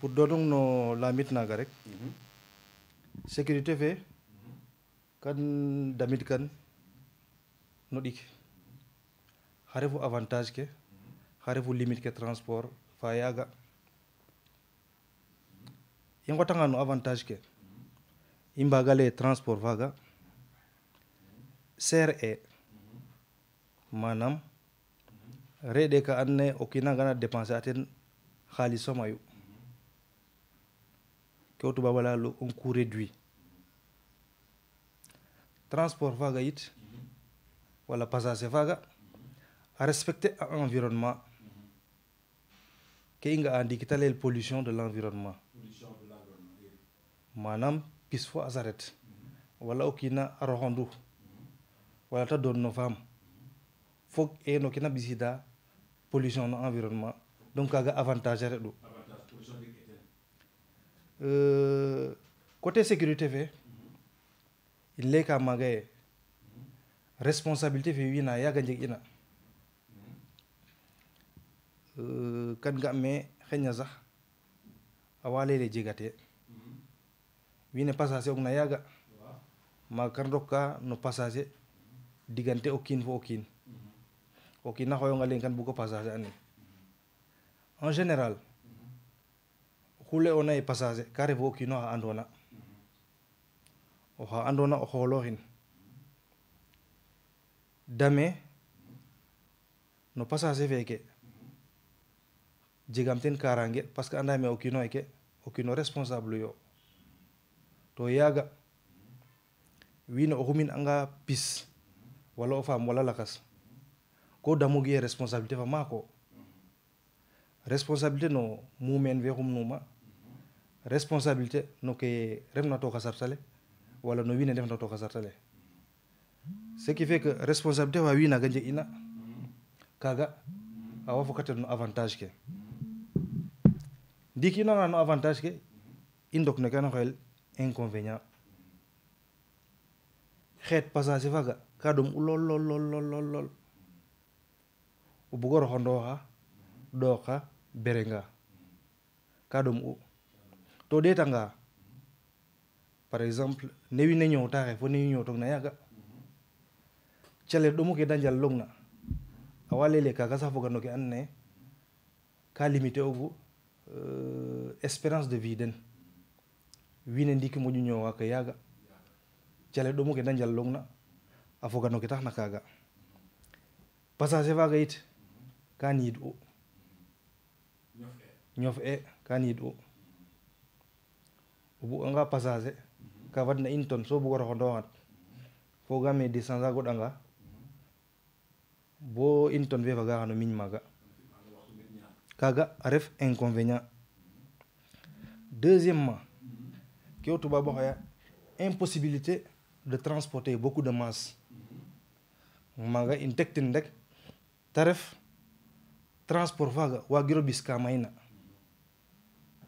pour donong no lamit naga rek sécurité fe kan damit kan no ɗik xa refu avantage ke xa refu limite ke transport fa yaga i ngotanga no avantage ke i mbagale transport faga CRE manam reɗe ka and naye o kiina ngana dépenser a ten xaalis fa mayu ke o tubaab a leya un coût réduit transport faga yit wala passager faga a respecter a environnement ke i nga'a ndiiki ta layel pollution de l'environnement manam pis fo a saret wala o kiina a roxondu wala ta doon no faam foog e no kiina ɓisida pollution no environnement donc kaga avantage a reɗ'u côté sécurité fe in layka maaga ye responsabilité fe wiin na yaaga njeg ina kan ga me xeña sax awa leyele jegate wiin we passager og na yaaga maaga kan roka no passager digante o kiin fo o kiin o kiin na xooyonga leng kan bugo passager a ne en général oxu ley'oona ye passager ka ref o kiino xa andoona oxa andoona o xoolooxin dame no passager feeke jegam ten kaaraange parce que anda me o kiino xeke o kiino responsable yo to yaaga wiin we o xumin anga pis wala o faam wala lakas ko damogi ye responsabilité fa maako responsabilité no mumeen fe xumnuma responsabilité no ke refna took a sartale wala no wiin we ndefna took a sartale ce qui fait que responsabilité fa wiin naaga njeg ina kaaga awa fokatel no avantage ke ndiiki i nana no avantage ke i ndok ne kan xoyel inconvénient xeet passager faga ka ɗom u lool lool lool lool o bugo roxondooxa ɗooqa berenga ka ɗom u to ɗeetanga par exemple ne wiin we ñoowta xe fo ne wiin we ñoowtog na yaaga calel ɗomu ke da njalong na awa leyele kaaga sax foga no ke and naye ka limiter ogu espérance de vie den wiin we ndiiki moƴu ñoowa ke yaaga calel ɗomu ke da njalong na a foga no ke tax na kaaga passager faga yit ka niid u ñof e ka niid u o bug'anga passager ka fadna une tonne so bugo roxondoxat fogaame distance a goɗanga bo une tonne fe faga xano miñ maaga kaaga a ref inconvénient deuxièmement ke o tubaab a xooya impossibilité de transporter beaucoup de masse maaga in tektin rek ta ref transport faaga waagiro ɓis ka mayna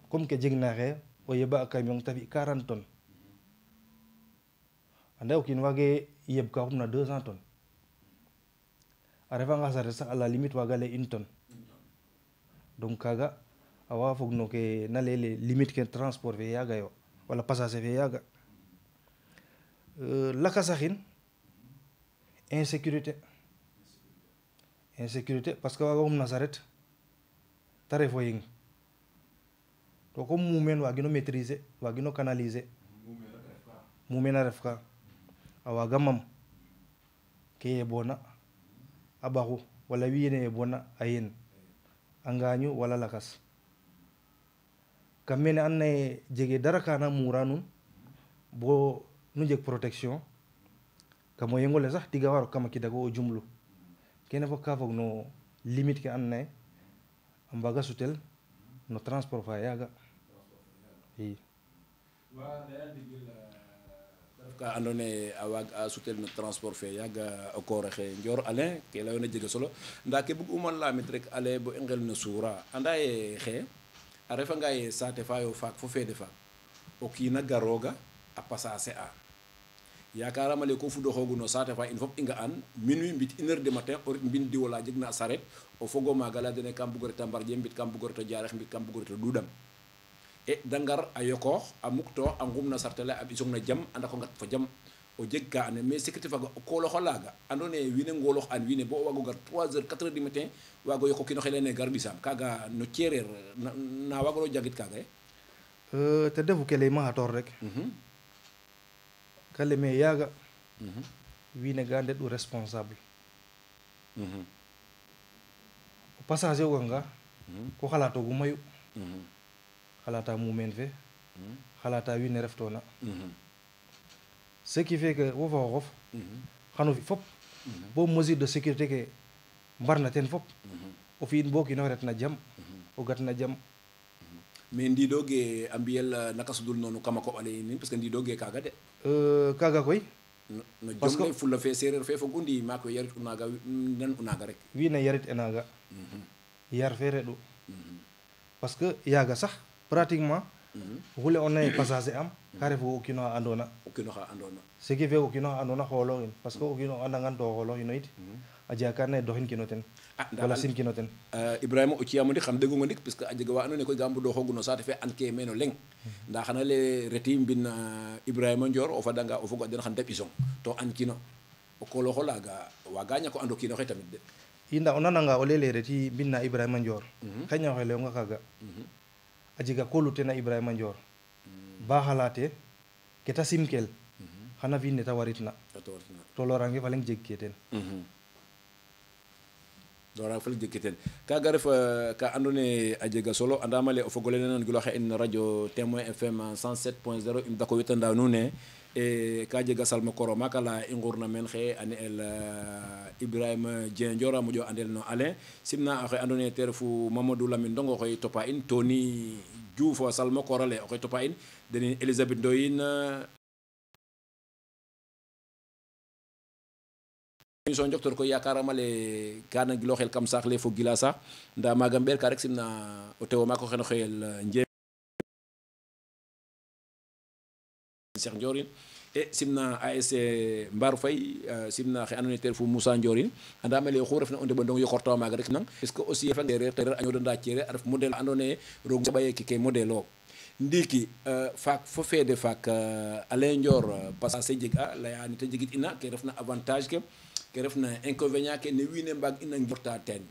comme ke jegna xee o yeɓa a camion ta fi 40 tonnes anda o kiin waage yeɓ ka xupna 200 tonnes a refanga saret sax à la limite waaga lay 1 tonne donc kaaga awa fog no ke na leyele limite ke transport fe yaaga yo wala passager fe yaaga lakasaxin insécurité parce que waaga xumna saret ta ref o yeng to comme mumeen waagino maitriser waagino canaliser mumeen a ref ka a waaga mam ke yeɓoona a ɓaxu wala wiin we yeɓoona a yen a ngaañu wala lakas kam mene and naye jege dara kana muura nuun bo nu njeg protection kam o yengole sax tiga wa rok kama kidago o jumlu kene fop ka fog no limite ke and naye a mbaga sutel no transport fa yaaga i ka andoona yee a waag a sutel no transport fe yaaga o koor oxe Ndior Alain ke layoona jega solo ndaa ke bug'uma lamit rek ale bo i ngel no suura anda ye xe a refanga ye saate fa yo faak fo feede faak o kiina garooga a passager a yakarama le ko fudoxoogu no saate fa in fop i nga'an minuit mbit 1 heure du matin o ret mbin diw ola jegna a saret o fogo maaga laya dene kam bugo reta Mbardié mbit kam bugo reta Diarekh mbit kam bugo reta Ɗuɗang e da ngar a yokoox a muktoox a ngum na sartale a ɓisong na jam a ndako ngat fo jam o jeg ka ane mais sécurité faga o kooloxo laaga andoona yee wiin we ngooloox an wiin we bo o waago gar 3 heures 4 heures du matin waago yoq o kiin oxe leyna gar ɓisaam kaaga no ceereer na waagano jangit kaaga ye te defu ke leyma xatoor rek kale me yaga wiine ga ndeɗ responsable o passage o ganga ko xalatogu mayu xalata mumen fe xalata wiin we reftona ce qui fait que wo fa xooxof xano fi fop bo mesure de sécurité ke mbarna ten fop o fi'in bo kiino ret na jam o gat na jam mais ndiidoge a mbiyel naka sudul noonu kama koɓale nin parce que ndiidoge kaaga de kaaga koy no jom le fulla fe seereer fe fog undi maak we yarit u naaga nan u naaga rek wiin we yarit e naaga yar fe reɗ'u parce que yaaga sax pratiquement xule o naye passage am ka ref o kiino xa andoona o kiino xa andoona ce qui fait o kiino xa andoona xoolooxin parce que o kiino andangan to xoolooxino yit a jega ka andoona ye doxin kino ten wala sin kino ten Ibrahima o ci'aamo ndik xam degungo ndik parce que a jega wa andoona yee koy ga mbudooxoogu no saate fe and ke meen o leŋ ndaa xana le reti mbin Ibrahima Ndior o fadanga o fog a den xan ta ɓisong to an kino o kooloox olaaga waaga ñak o and o kiin oxe tamit de i ndaa o nananga o lele reti mbin na Ibrahima Ndior xeña oxe layonga kaaga a jega koolute na Ibrahima Ndior ba xalaate ke ta simkel xana fi'in ne ta waritna to loraange fa leŋ jeg ke ten dora fal jekiten kaga ref ka andoona yee a jega solo andaam ale o fog ole na nangilooxa in radio Témoin FM 107.0 im dako wetanda nuun ne ka jega salma koro maaka la i ngurna meen xe a ne'el Ibrahima Dieng Ndior a moƴo andel no Alain simna oxe andoona yee te refu Mamadou Lamine Ndong oxey topa in Tony Diouf salma koor ale oxey topa in denin Elisabeth Ndoyin émission njoktor koy yakarama le ka nangilooxel kam saax le fo gila sax nda maaga mbeer ka rek simna o tewo maako xeno xoyel Njeem Cheikh Ndiorin e simna ASC Mbar Faye simna xe andoona yee te refu Moussa Ndiorin andaam ale oxu refna o ndeɓandong yokortawa maaga rek nang est ce que aussi fa ndereer te a ñoodanda ceere a ref modèle andoona yee roog saɓaye ke modèle o ndiiki faak fo feede faak Alain Ndior parce que se jeg a laya nete jegit ina ke refna avantage ke refna inconvénient ke ne wiin we mbaag ina njorta teen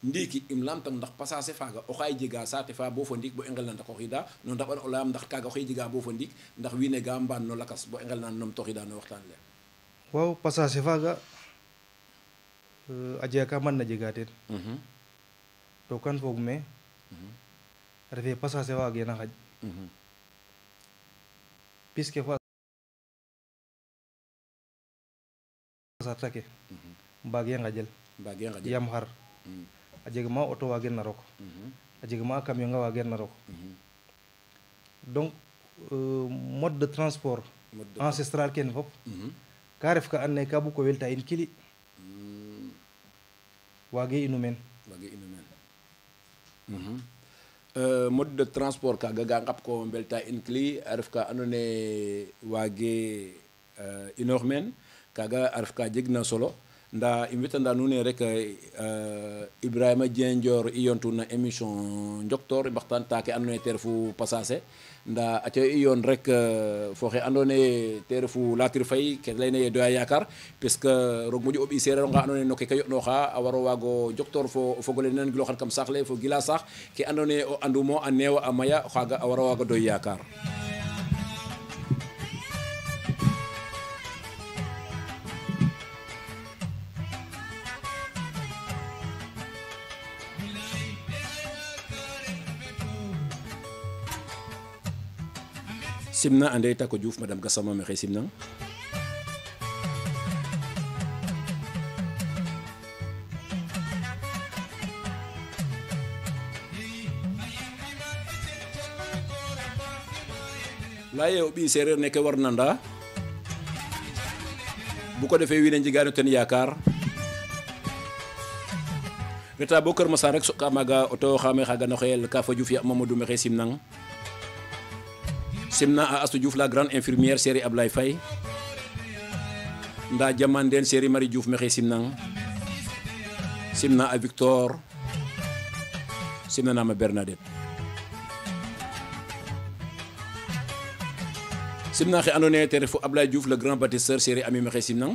ndiiki im lamtang ndax passage faaga oxay jega saate fa bo fo ndiik bo i ngelna ndakooxiida no ndaɓan o layam ndax kaaga oxey jega bo fo ndiik ndax wiin we ga mbaan no lakas bo i ngelna numtooxiida no waxtaan le waaw passage faaga a jega ka mban na jega teen to kan foog me refe passage faaga geena xaƴ puisque fa sarta ke mbaage ngadjel yam xar a jega ma auto wagen na rok a jega ma camion nga wagen na rok donc mode de transport ancestral ken fop ka ref ka and naye ka bug ko welta in kili waage inu meen mode de transport kaga ga ngap ko mbelta in kili a ref ka andoona yee waage inoox meen kaga a ref ka jegna solo nda i mbetanda nuun rek Ibrahima Dieng Ndior i yontu na émission njoktoor i mbaxtaan ta ke andoona yee te refu passage nda aca i yoon rek fo xe andoona yee te refu Latir Faye ke layna yee doya yakar parce que roog moƴu o ɓiy seereer onga andoona yee no ke ka yo'nooxa a waro waago njoktoor fo o fog ole nangilooxan kam saax le fo gila saax ke andoona yee o andumo a neewa a maya xaaga a waro waago doy yakar simna ande Tako Diouf madame Gassama maxey simnang laye o ɓiy seereer neke warna nda bu ko defee wiin we njegaano ten yaakaar reta bo Kër Massar rek soɓka maaga o tewo xame xaaga no xeyel Kafa Diouf ya Mamadou maxey simnang simna a Astou Diouf la grande infirmière série Ablaye Faye nda Jamanden série Marie Diouf maxey simnang simna a Victor simna nama Bernadette simna xe andoona yee te refu Ablaye Diouf le grand bâtisseur série Ami maxey simnang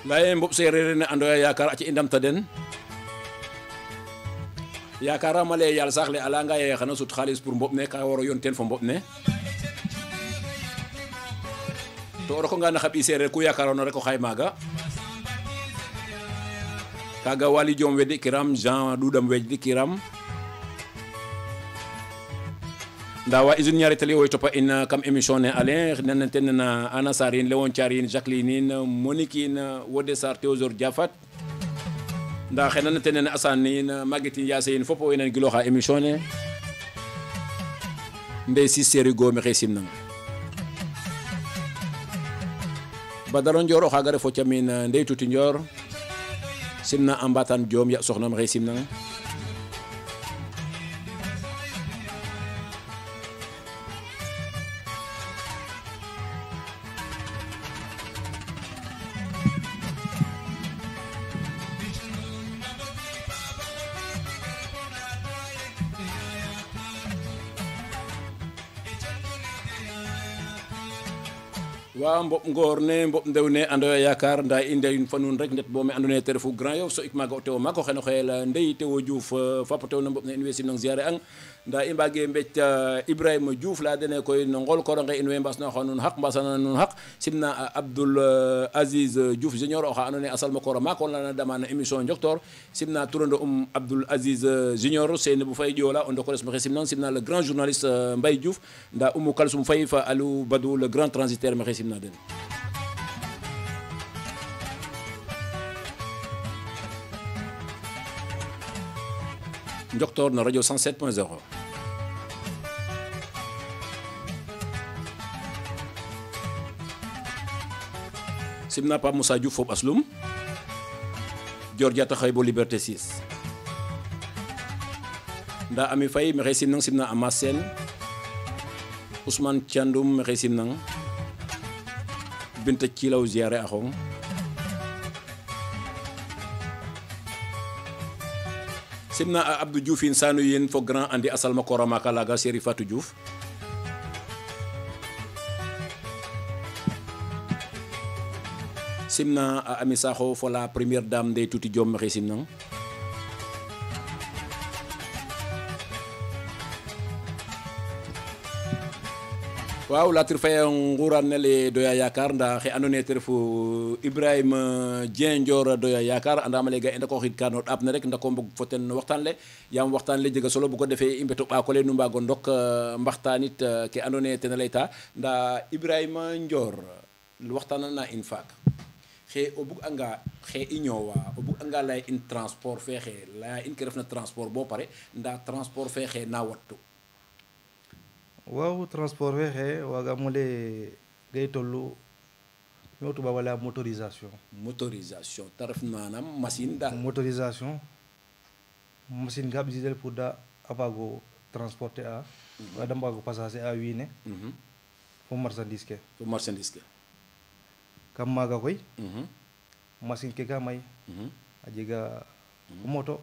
laye mboɓ seereer ne andoya yakar aca i ndamta den yakarama le yal sax le ala nga ye xana sut xaalis pour mbob ne ka waro yon ten fo mbob ne to roko nga na xabi sereer ku yakarono rek o xay maga kaga wali jom wedi kiram Jean Dudam wedi kiram ndawa izin ñaari tali woy topa in kam émission ne ale nanten na Ana Sarin Léon Thiarine Jacqueline Moniquine Wode Sar Théodore Diafat nda xena nanten na Assane Maguette Yassine fopo enen giloxa émission ne ndey si séri go me xesim nang Badaro Ndior o xaga refo camin ndey tuti Ndior simna ambatan diom ya soxna me xesim nang wa mbob ngor ne mbob ndew ne ando yakar nda inde une fanun rek ndet bo me ando ne terefu grand yof so ik maga o tew mako xeno xel ndey tewo Diouf fap tew na mbob ne université nang ziaré ang nda i mbage mbecc Ibrahima Diouf la dene koy no ngol ko nga in we mbas na xonun haq mbasana nun haq simna Abdoul Aziz Diouf junior o xa ando ne asal mako mako la dama na émission njoktor simna turando Abdoul Aziz junior sene bu fay diola on do ko resma simna le grand journaliste Mbaye Diouf nda Kalsum Faye fa Alou Badou le grand transitaire ma simna den Njoktor na radio 107.0 simna Pape Moussa Diouf fop aslum Georgia ta xey bo Liberté 6 nda Ami Faye me xey simna Amasen Ousmane Thiandoum me xey simnang Binta Cilaw ziaré axong simna Abdou Diouf in sanu yen fo grand andi asal ma kora maka laga Seri Fatou Diouf simna Ami Sakho fo la première dame de Tuti Diom me simnang waaw latir fay nguran nele doya yakar nda xe andone te refu Ibrahima Dieng Ndior doya yakar andama lega enda ko xit kano dap ne rek ndako mbog foten waxtan le yam waxtan le jega solo bu ko defé imbeto ba ko le nu mbago ndok mbaxtanit ke andone te leta nda Ibrahima Ndior waxtan na in faak xe o bug anga xe iñowa o bug anga lay in transport fe xe la in ke refna transport bo pare nda transport fe xe na wattu waaw transport fexe waga mole gay tollu ñoo tubaab wala motorisation ta ref manam machine da motorisation machine ga ɓisidel pour da a waago transporter a wada mbago passager a wiin we fo marchandise ke kam maaga koy machine ke ka may a jega moto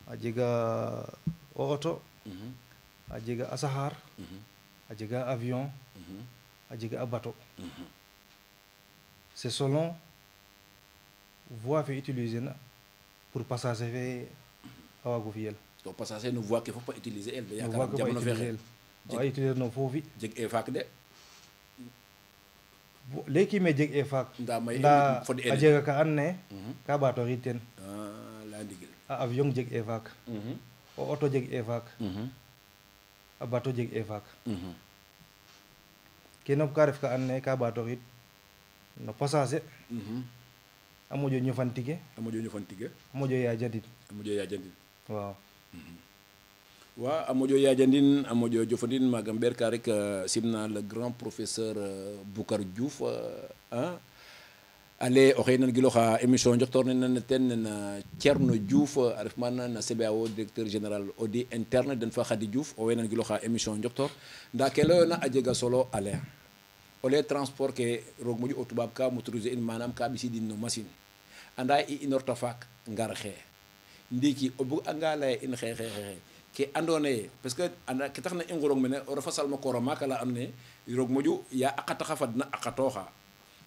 a jega o auto a jega a saxaar a jega avion a jega a bateau c'est selon voie fe utiliser na pour passager fe a waago fiyel to passager no voie ke fop a utiliser el de no voie ke jamono fe xel a utiliser no foofi jeg e faak de lekime jeg e faak nda may a jega ka and naye ka ɓaato xiid ten la ndigil a avion jeg e faak o auto jeg e faak a bateau jeg e faak kene fop ka ref ka and naye ka ɓaato xiid no passager a moƴo ñofan tige a moƴo yajandin waaw wa a moƴo yajandin a moƴo jofandin maga mberka rek simna le grand professeur Boucar Diouf ale o xey nan giloxa émission njoktor ne nan ten na Thierno Diouf a ref man na CBAO directeur général audit interne den fa Khady Diouf o way nan giloxa émission njoktor nda ke leyona a jega solo ale o le transport ke roog moƴu o tubaab ka motoriser in manam ka ɓisidin no machine anda i inorta faak ngar xe ndiki o bug anga leye in xe ke andona ye parce que anda ke taxna i ngurong mene o refa salma koora maaka la and naye roog moƴu ya a qataxa fadna a qatooxa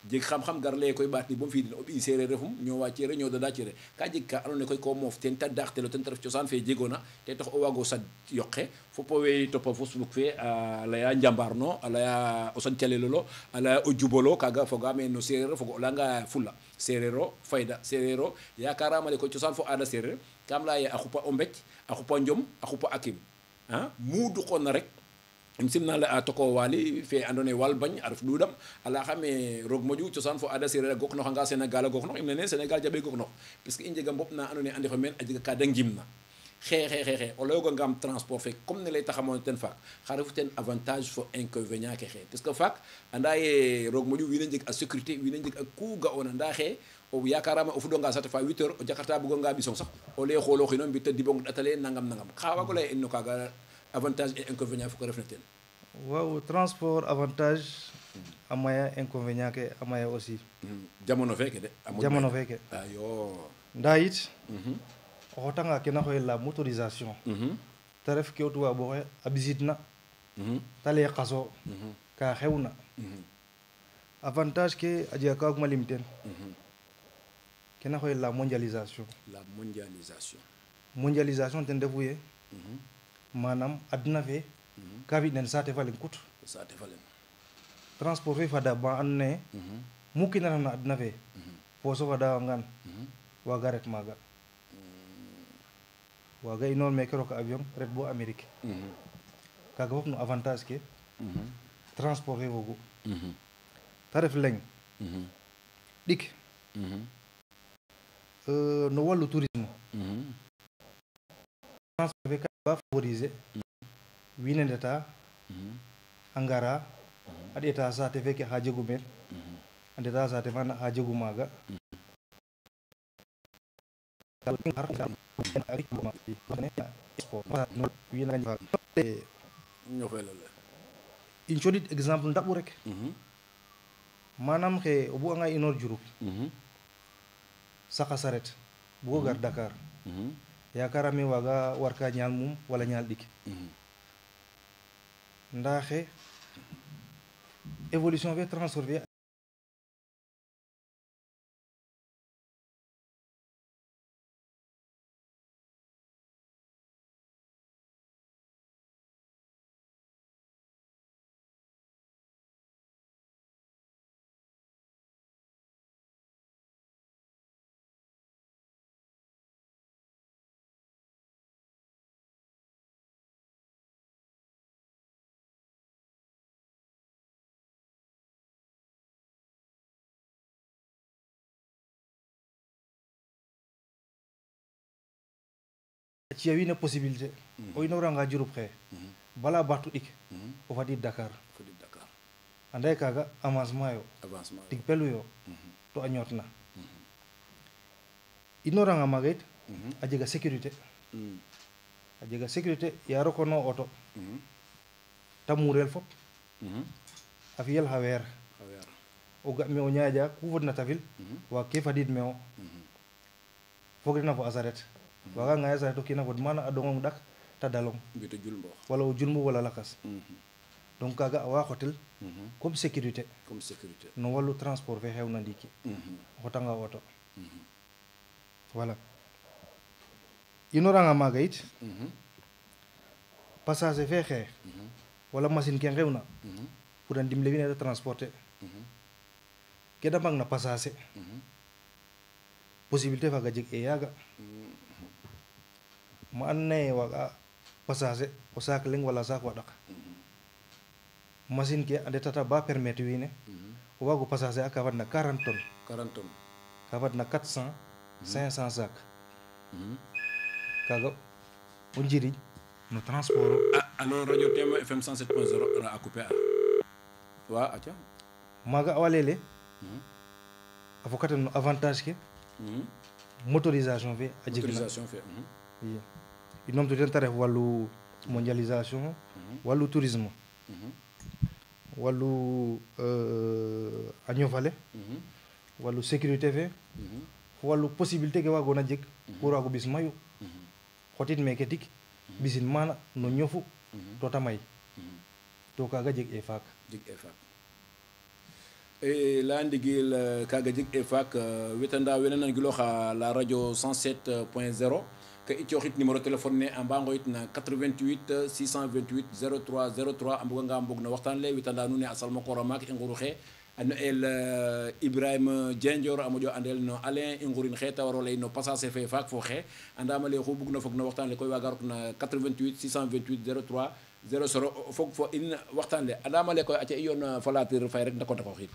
jeg xam-xam gar lay koy ɓaat ni bom fi'idin o ɓiy seereer refum ñoowa ceere ñoodanda ceere ka jeg ka andoona yee koy ko moof ten te daaxtelo ten te ref cosaan fe jegoona te tax o waag o sad yoqe fopo we topa Facebook fe a laya njambaarno a laya o sad calelolo a laya o jubolo kaaga fogaame no seereer fogo o layanga fula seereer o fayda seereer o yakarama le koy cosaan fo aada seereer kam laya ye a xupa o mbec a xupa njom a xupa akim mu duqoona rek im simna la a toko wali fe andone wal bañ a ref ɗuɗam ala xame roog moƴu cosaan fo aada sereer a goknoxanga Sénégal a goknox im lene Sénégal jaɓe goknox parce que i njega mbop na andona ye a ndefa meen a jega ka de ngimna xe o layogangam transport fe comme ne lay taxamoona ten faak xa refu ten avantage fo inconvénient ke xe parce que faak anda ye roog moƴu wiin we njeg a sécurité wiin we njeg a ku ga'oona nda xe o yakarama o fudonga sate fa 8 heures o jakarta buganga ɓisong sax o lay xooloxino mbi ta dibong ɗatale nangam xa waago lay en no kaaga avantage et inconvénient fo ko refna ten waaw transport avantage a maya inconvénient ke a maya aussi jamono feeke de jamono feeke ayo nda yit o xotanga kena xoye la motorisation te ref ke o tubaab oxe a ɓisidna te lay qaso ka xewna avantage ke a jega ka waaguma lim teen kena xoye la mondialisation mondialisation ten refu ye manam aduna fe ka fi nen saate fa leŋ kut transport fe fada ba andoona yee mu kiina refna aduna fe poso fadawangan waaga ret maaga waaga inoor meke roka avion ret bo Amérique kaaga fop no avantage ke transport fe fogu te ref leŋ ɗik no wallu tourisme transport fe ka ba favoriser wiin we ndeta a ngara a ɗeeta saate feke xa jegu meen a ndeta saate fana xa jegu maaga in coɗit exemple ndaɓu rek manam xe o buganga inoor Diouroup saqa saret bugo gar Dakar yakarame waaga war ka ñaal mum wala ñaal ɗik nda xe évolution fe transport fe ci wiin we possibilité o inooranga Diouroup xaye bala baxtu ɗik o fadiid Dakar anda ye kaaga avancement yo tig pelu yo to a ñootna inooranga maaga yit a jega sécurité ya rokoona auto ta muurel fop a fiyel xa weer o ga me o ñaaƴa ku fodna tafil waag ke fadiid me o fogna fo a saret waaga ngaya saret o kiina fod mana a ɗongong ɗak ta dalong wala o julmbo wala lakas donc kaaga a waa xotel comme sécurité no wallu transport fe xewna ndiiki o xotanga auto voilà inooranga maaga yit passage fe xaye wala machine ke xewna pour a ndimle wiin we te transporter ke da mbagna passage possibilité faaga jeg e yaaga ma andoona yee waaga passage o saak leŋ wala saak wa ɗak machine ke a ndetata ba permettre wiin we o waago passage a ka fadna 40 tonnes ka fadna 400 500 sac kaaga o njiriñ no transport o alo radio Témoin FM 107.0 a couper a wa aca maaga awa lele a fokata no avantage ke motorisation fe a jegna i i numtu ten te ref wallu mondialisation wallu tourisme wallu a ñofale wallu sécurité fe fo wallu possibilité ke waagoona jeg pour waago ɓis mayu xotit meke tik ɓisin maana no ñofu to ta may to kaaga jeg e faak e la ndigil kaga jeg e faak wetanda wena nan giloxa la radio 107.0 ka i cooxit numéro téléphone ne a mba ngoyit na 88 628 03 03 a mbuga nga mbog na waxtaan le wetanda nuun ne a salma koora maak i nguru xe a no'el Ibrahima Diendior a moƴo andel no Alain i ngurin xe ta waro ley no passage fe faak fo xe andama le xu bug na fog no waxtaan le koy waga rok na 88 628 03 00 fog fo in waxtaan le andama le koy aca i yoon fa Latir Faye rek ndako ndako xiid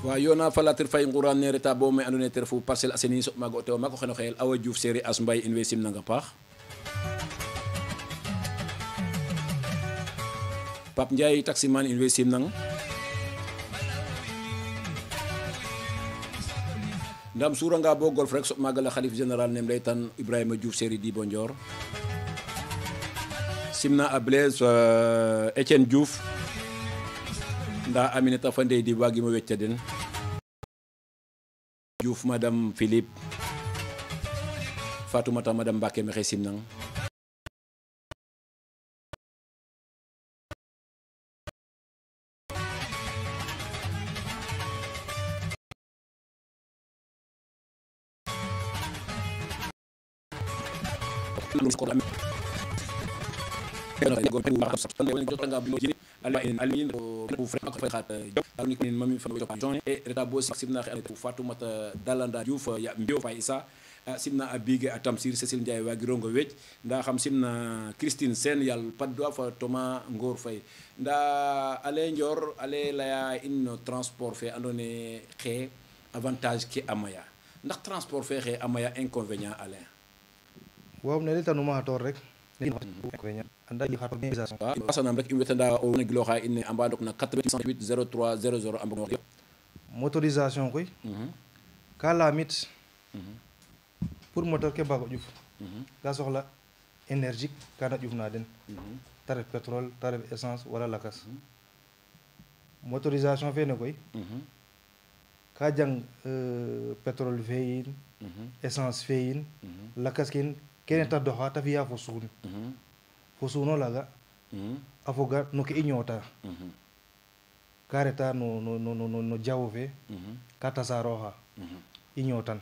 wa yona fa Latir Faye nguran ne reta bo me andona ye te refu Parcelles Assainies soɓ maaga o tewa maak o xene xoyel Awa Diouf Série As Mbaye in way simnang a paax Pape Ndiaye taximan in way simnang ndam suranga bo golf rek soɓ maaga la xalif général nem leytan Ibrahima Diouf Série Dibo Ndior simna a Blaise Etienne Diouf nda Aminata fa ndey di wagimo wecca den Diouf madame Philippe Fatoumata madame Mbake mexe simnang Fatoumata Dalanda Diouf ya Mbio Faye Issa simna a Bigué a Tamsir Cécile Ndiaye wagirongo wej nda xam simna Christine Sène yal Padoa fa Thomas Ngor Faye nda ale Ndior ale leya in no transport fe andona ye xe avantage ke a maya ndax transport fe xe a maya inconvénient ale waaw ne letanuma xator rek asanam rek im wetanda o na giloxa in ne a mba ndok na 88 03 00 a mbog motorisation koy ka lamit pour moteur ke bago ƴuf ka soxla énergique kana ƴufna den ta ref pétrole ta ref essence wala lakas motorisation fene koy ka jang pétrole fe yiin essence fe yiin lakas kin kene ta doxa ta fiya fo suun fo suuno laga a foga no ke i ñoota ka reta no jawo fe ka tasaroxa i ñootan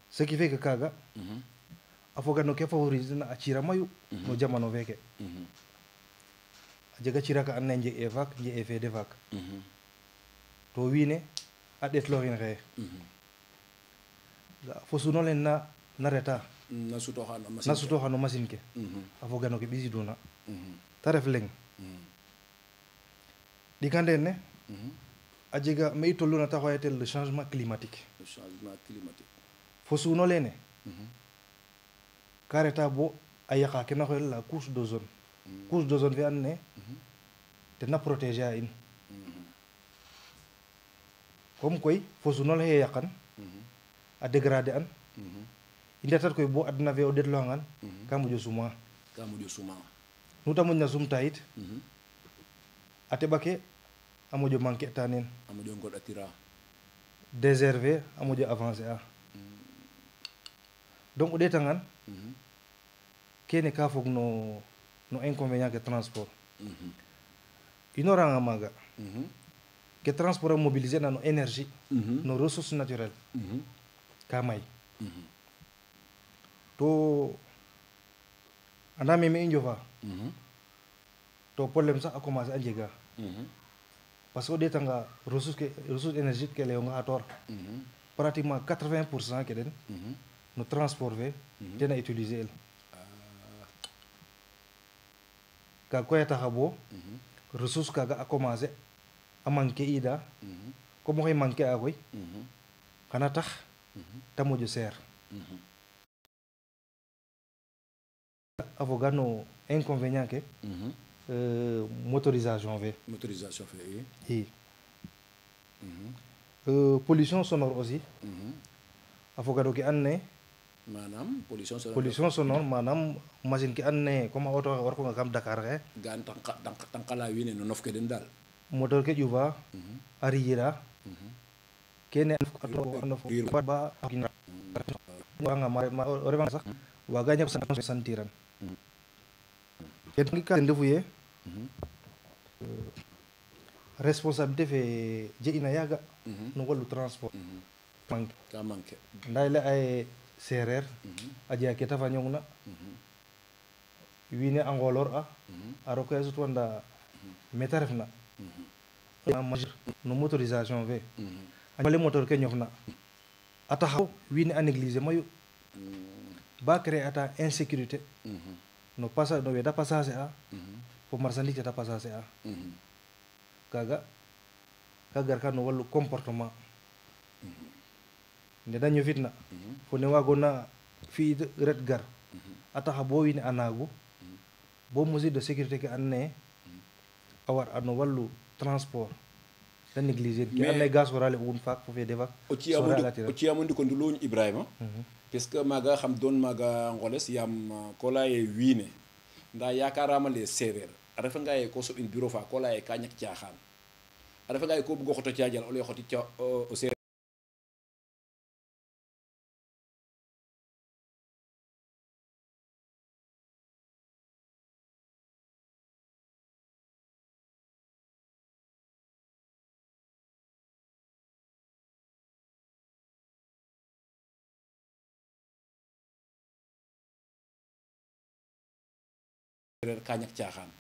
ce qui fait que kaga a foga no ke favoriser na a cira mayu no jamano feke a jega cira ka and naye jeg e faak jeg e fede faak to wiin we a ɗeetloxin xaye ga fo suno le na reta na sutooxa no machine ke a foga no ke ɓisiduna ta ref leŋ ɗikandeen ne a jega me i toluna ta xooyatel le changement climatique fo suuno lene ka reta bo a yaqa ke na xooyel la couche d'ozone fe and naye tena protéger a in comme koy fo suuno le xe yaqan a dégrader an i ndetat koy bo adna fe o ɗetloxangan ka moƴo suma nu ta moƴna sumta yit a teɓa ke a moƴo manquer ta neen a moƴo ngoɗatira désert fe a moƴo avancer a donc o ɗeetangan kene ka fog no inconvénient ke transport inoranga maaga ke transport a mobiliser na no énergie no ressource naturelle ka may to anda me i njofa to problème sax a commencer a njega parce que o ɗeetanga ressource énergie ke layonga xator pratiquement 80% ke den no transport fe ten a utiliser el kaaga koy a taxa bo ressource kaaga a commencer a manquer ida comme oxey manquer a koy xana tax te moƴo seer a foga no inconvénient ke motorisation fe i pollution sonore aussi a foga no ke and naye manam pollution sonore manam machine ke and naye comme a auto xe warkonga kam Dakar xe gan tankala wiin we no nof ke den daal moteur ke ƴufa a riƴira kene ba o refanga sax waga ñak sentiran ken ka ten refu ye responsabilité fe je'ina yaaga no wallu transport ka manquer nda i lay aye sereer a jega ke ta fañong na wiin we a ngolor a roka sutwanda mete refna majeur no motorisation fe ale moteur ke ñofna a taxaw wiin we a négliger mayu ba créer ata insécurité no we da passage a fo marchandise ke ta passage a kaaga ka gar ka no wallu comportement ne da ñofitna fo ne waagona fi'id ret gar a taxa bo wiin we a naagu bo mesure de sécurité ke and naye a war a no wallu transport da négliger ke and naye ga sorale ugun faak fo fede faak o ci'amo ndiko nduloñ Ibrahima parce que maaga xam doon maaga ngoles yaam ko laye wiin we nda yakarama le sereer a refanga ye ko soɓin bureau fa ko laye ka ñak caaxaan a refanga ye ko bugo xoto caajal o lay xoti o sereer ka ñak caaxaan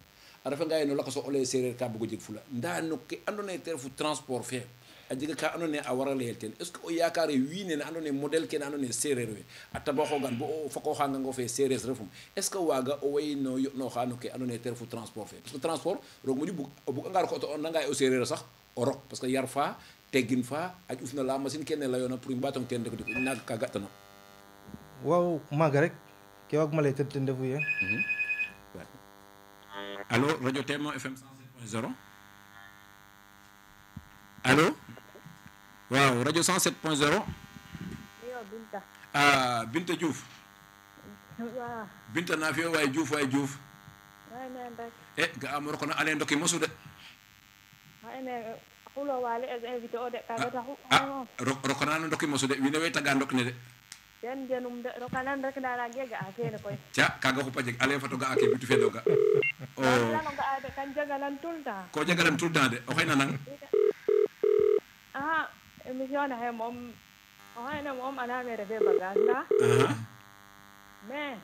a refanga ye no lakas o lay sereer ka bugo jeg fula nda no ke andoona ye te refu transport fe a jega ka andoona ye a wara layel ten est ce que o yakare wiin we ne andoona ye modèle kene andoona ye sereer we a tabaxogan bo o fokooxangango fe sereer refum est ce que waaga o way no yo'nooxa no ke andoona ye te refu transport fe parce que transport roog moƴu o buganga rok o nanga ye o sereer sax o rok parce que yar fa teggin fa a ƴufna la machine kene layoona pour mbatong ten rek naaga ka gatano waaw maaga rek ke waagma lay ten refu ye allo radio Témoin FM 107.0 allo waaw radio 107.0 iyo Binta Binta Diouf waaw Binta na fiyo waay Diouf waay neen rek ga am roko na ale ndoki mosu de waay neen xulo waale as invité o de kaga taxu roko na ndoki mosu de wiin we taga ndok ne de ten genum de rokanan rek nana gega a kene koy ca kaga xupa jeg ale fato ga ake bitu fe doga lano ga a de kan jagalan tout le temps ko jagalan tout le temps de o xey nanang émission ne xe moom o xene moom aname refe bagage na mais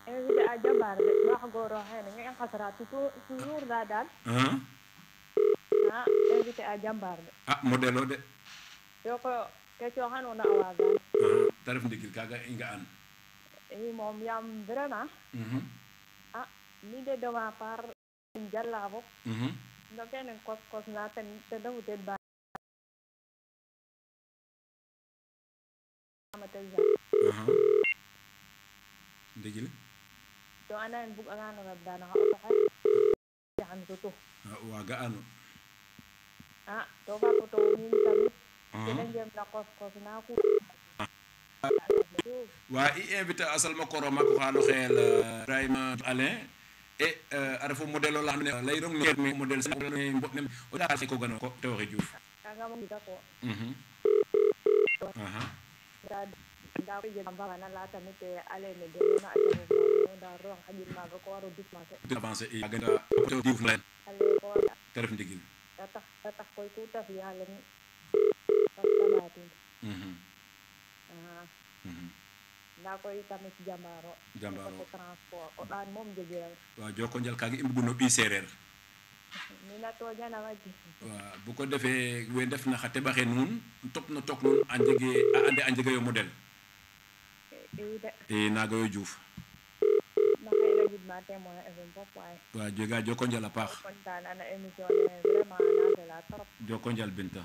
invité a jambar de wax goro xene nga xasara toujours nda dal invité a jambar de modèle o de yoko ke cooxanoona a waagaan te ref ndigil kaaga i nga'an i moom yaam vraiment mi de de ma part jala fop no kene kos na ten refu ten ba ndigil to anda en bug anga no rab dana xa auto xe yaxan sutu waaga ano to fa poto min tamit kene njem na kos na ku wa i invité a Salma Koro mako xano xeel Ibrahima Alain e a refu modèle ola xamne layrong no modèle sa mbotne o da ko gano ko te waxe Diouf kaga mo ngida ko nda ko jega mbagana la tamit ale ne donona a jago nda roog xaƴin maaga ko waro dispenser avancé i ganda to diif len ale ko wara te ref ndigil ta tax koy ku ta fiya len parce que ɓaatin nda koy tamit jambaro Jambaro. transport o ɗaan moom jegiran waaw joko njal kaaga i mbugu no ɓi seereer mina toñanama ji waaw bu ko defee we ndef na xa teɓaxe nuun top no took nuun a ande a njega yo modèle i de i naaga yo Diouf maxey na gidma témoin FM fop waay waaw jega joko njal a paax content na émission ne vraiment na fela trop joko njal Binta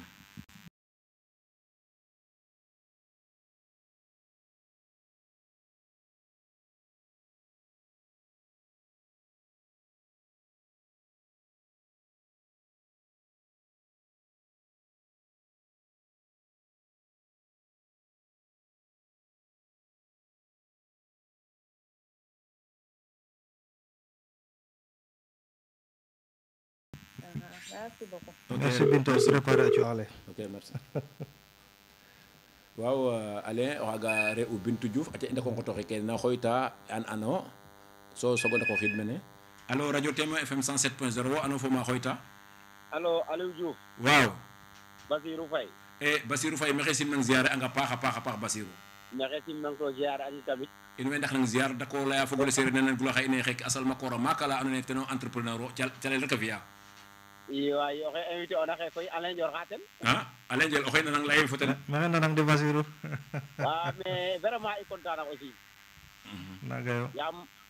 merci beaucoup merci Binta préparé acu ale ok merci waaw Alain o xaaga re'u Bintou Diouf aca i ndako ngotoxe ke na xooyta an ano so sogo ndako xiid mene alo radio Témoin FM 107.0 wo ano fo ma xooyta allo Aliou Diouf waaw Basirou Faye Basirou Faye maxey simnang ziare anga paax a paax Basirou maxey simnang to ziare ani tamit in way ndax nang ziar dako leya fogole sereer nenen gula xa ine xeke a salma koora maaka la andoona yee ten o entrepreneur o calel rek a fi'a i waay oxe invité ona xe koy Alain Ndior xa ten Alain Ndiel oxey nanang leyel fo ten maxey nanang de Basirou wa mais vraiment i content na aussi naga yo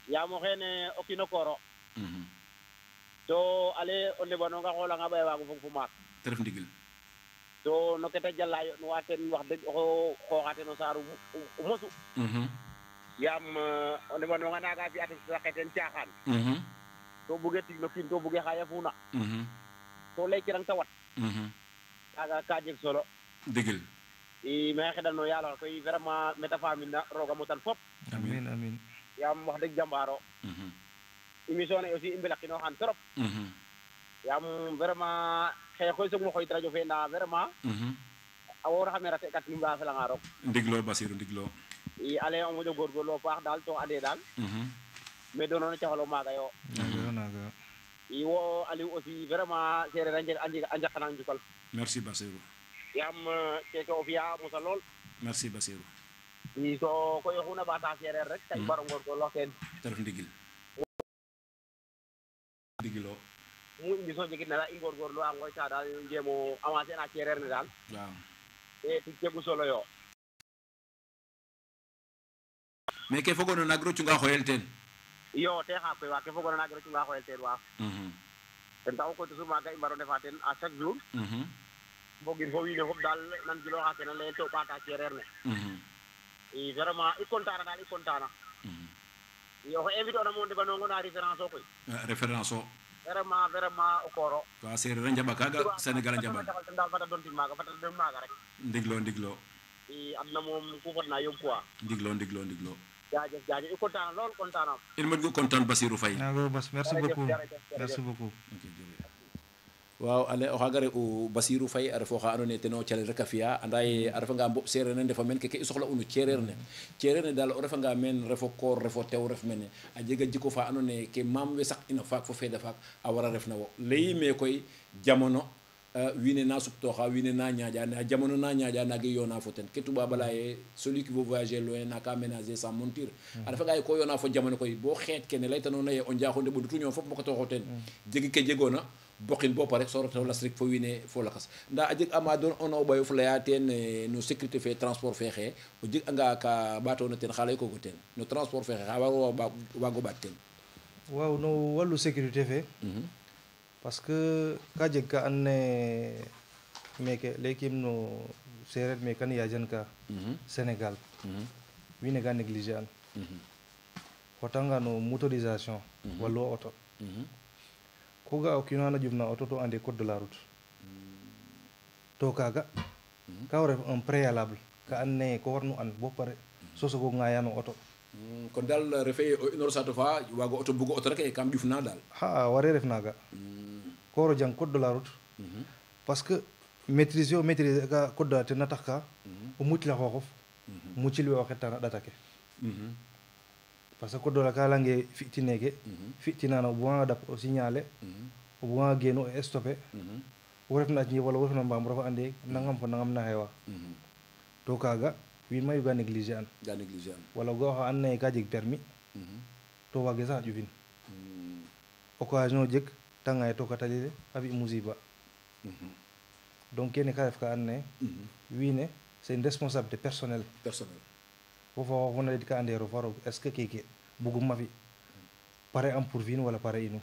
yaam o xeene o kiino kooro to ale o neɓanonga xoolanga ɓaye waago fog fo maak te ref ndigil to no ke ta jala yo nuwa ten wax deg oxo xooxa ten o saaru mosu yaam o neɓanonga naga fi'a ten saqe ten caaxaan to buge tig no kiin to buge xa yafuna to leykirang te wat kaga ka jeg solo ndigil i maxey xeɗano yaaloxe koy vraiment meta famina roga motan fop amin amin yaam wax deg jambaro émission ne aussi i mbelakinoxan trop yaam vraiment xexe koy soogmo xoyit radio fe nda vraiment a woora xame rate kat numba felanga roog ndiglo Basirou ndiglo i ale o moƴo goorgoorlu paax daal to ande daal mais doonoona caxalo maaga yo naga yo i wo Aliou aussi vraiment sereer a njaqanang njukal merci Basirou yaam keke o fi'a mosa lool merci Basirou i so koy oxuna ɓaata sereer rek ka i mbaro ngoorgoorloox teen te ref ndigil ndigilo mu i mbiso jegit na daal i ngoorgoorlu a ngooyta daal njeemo avancer na sereer ne daal waaw tig jegu solo yo mais ke fogoona nagiro cunga xoyel teen iyo te xa koy wa ke fogoona nagiro cunga xoyel teen wa ten taxu koy toujours maaga i mbaro ndefa teen à chaque jour mbogin fo wiin we fop daal nan gilooxa kene leyel to ɓaata sereer ne i vraiment i content na daal i content na i oxe invité ona mo ndeɓanongo na référence o koy référence o vraiment o kooro wa sereer a njaɓa kaaga Sénégal a njaɓan ten daal fata dontin maaga fata dem maaga rek ndiglo i adna moom ku fadna yomb quoi ndiglo jaajëf i content na lool content na in moƴ go content Basirou Faye naga yo Bas merci beaucoup merci beaucoup waaw ale o xaaga re'u Basirou Faye a ref oxa andoona yee ten o calel rek a fi'a anda ye a refanga mboɓ seereer ne ndefa meen keke i soxla'unu cereer ne daal o refanga meen refo koor refo tew ref mene a jega jiko fa andoona yee ke maam we saq'ina faak fo feeda faak a wara ref na wo layiime koy jamono wiin we na suptooxa wiin we na ñaaƴa ndaa jamono na ñaaƴa naga yoona fo ten ke tubaab a laya ye celui qui veut voyager loin n'a qu'à ménager sans monture a refanga ye ko yoona fo jamono koy bo xeet kene laytanoona ye o njaaxo ndeɓo dutu ñoom fop mbokatooxo teen jegi ke jegoona boqin bo pare so reta las rek fo wiin we fo lakas ndaa a jeg ama doon ona o ɓayof laya teen no sécurité fe transport fe xaye o jeg anga ka ɓaatoona teen xa lay kogo teen no transport fe xaye xa waago ɓaat teen waaw no wallu sécurité fe parce que ka jeg ka and naye meke leykim no sereer me kan yajan ka Sénégal wiin we ga négliger an xotanga no motorisation wallu o auto ko ga o kiino xana ƴufna auto to ande code de la route to kaaga ka war ref un préalable ka and naye ko warno and bo pare so sogo ŋaaya no auto kon daal refe o inor saate fa waago auto bugo auto rek e kam ƴufna daal xa ware ref naaga ko waro jang code de la route parce que maîtriser ka code ten na tax ka o mucla xooxof muccilɓe o hettana ɗatake par ce que koddola kalangue fi'tineke fi'tinana o buwanga ɗap o signalé o buwanga geenu o stoppé wo refna ñi walla wo refna mbam rafa ande nangam fo nangam na xewa to kaga wiin mayu ga négliger an walla go xa and naye ka jeg permis to wage sax a ƴufin occasion jeg ta ŋaye to katalile a fi musiba donc kene ka ref ka and naye wiin we c'est une responsabilité personnelle wo fa xoox fona ɗeet ka ande rofa roog est ce que keke bugum ma fi pare am pour fi'in wala pare inum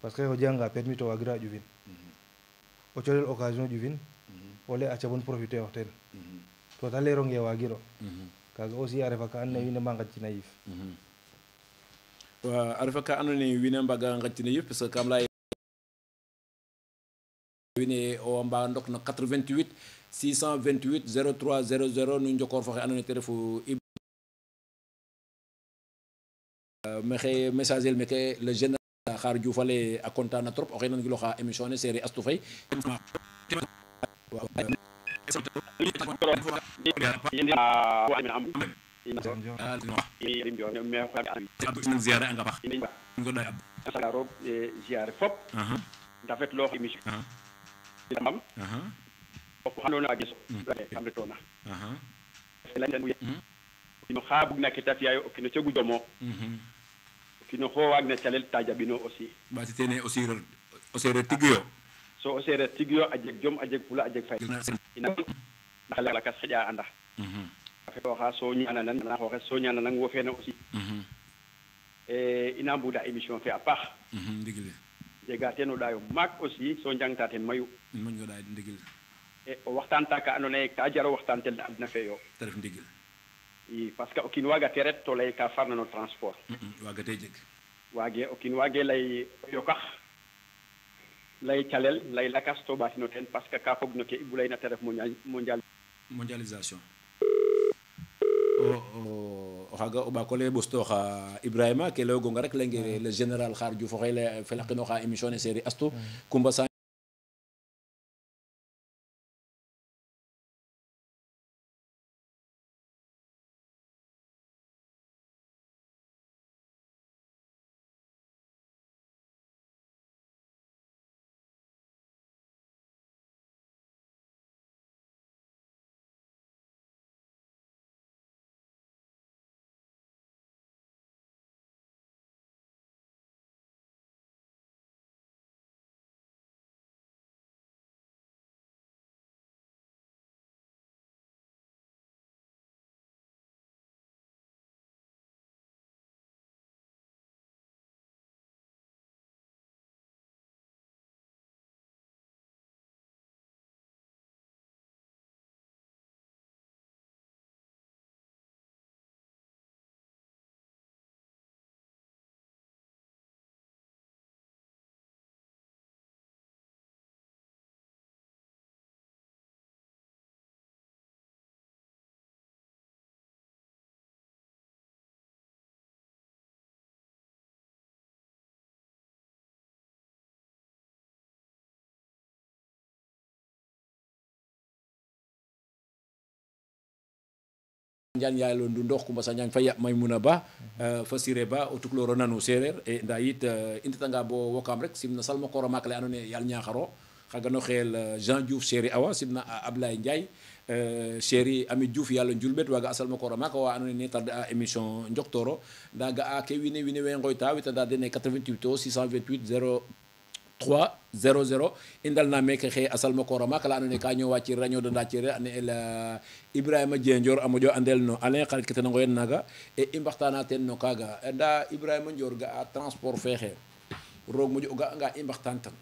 parce que o jeganga permis to wagiro a ƴufin o coɗel occasion ƴufin o lay aca bon profiter ox teen to ta leeronge wagiro kaga aussi a refa ka and naye wiin we mba ngaƴtina yiif wa a refa ka andoona yee wiin we mbaga ngaƴtina yiif parce que kam laya wiin we o mba ndok no 88 628 03 00 nu njokor fo xe andoona yee te refu mexe message el meke le général Khar Diouf ale a content na trop oxe nangilooxa émission ne Seereer Astou Faye ziare anga bax ngoday ab roog ziare fop ndafet loox émission am fop andoona a geso kam retona kino xa bugna ke ta fi'aayo o kiino cegu domo o kiino xo waagna calel ta jaɓino aussi ɓaati teene o seereer tig yo so o seereer tig yo a jeg jom a jeg fula a jeg fay ina naxa lakas xeƴa anda a fexooxa so ñaananan na xooxes so ñaananang wo feene aussi ina mbuda émission fe a paax ndigil jega teen o ɗaayo maak aussi so njangta teen mayu moƴno ɗaay ndigil o waxtaan ta ka andoona yee ka jaro waxtaan tel na adna fe yo te ref ndigil i parce que o kiin waaga te ret to lay ka farna no transport waagatee jeg waage o kiin waage lay yokax lay calel lay lakas to ɓaatino teen parce que ka fog no ke i bulayna te ref mondialisation o xaaga o ɓaak ole ɓostooxa Ibrahima ke layogonga rek lenge le général Khar Diouf oxe felaqinooxa émission ne Seereer Astou Coumba Sa Njan Yalo Ndundoox Coumba Sandiane Faye Maimouna Ba fa Siré Ba o tukulóor o nanu seereer e nda yit i ntetanga bo wokaam rek simna salma koor a maak ale andoona yee yaal Ñaxaro xaga no xeel Jean Diouf Chéri Awa simna Ablaye Ndiaye Chéri Ami Diouf yaalo Njulbet waaga a salma koor a maak wa andoona yee ne tarde a émission Njoktoor nda ga'a ke wiin we way ngooyta wetanda den 88 o 628 03 00 i ndalna meke xe a salma koor a maak ala andoona yee ka ñoowa ci radio de Ndatiere a ne'el Ibrahima Dieng a moƴo andel no Alain xarit ke ten a ngoyen naaga e i mbaxtana teen no kaaga nda Ibrahima Ndior ga'a transport fe xe roog moƴo o ga'anga i mbaxtaan tan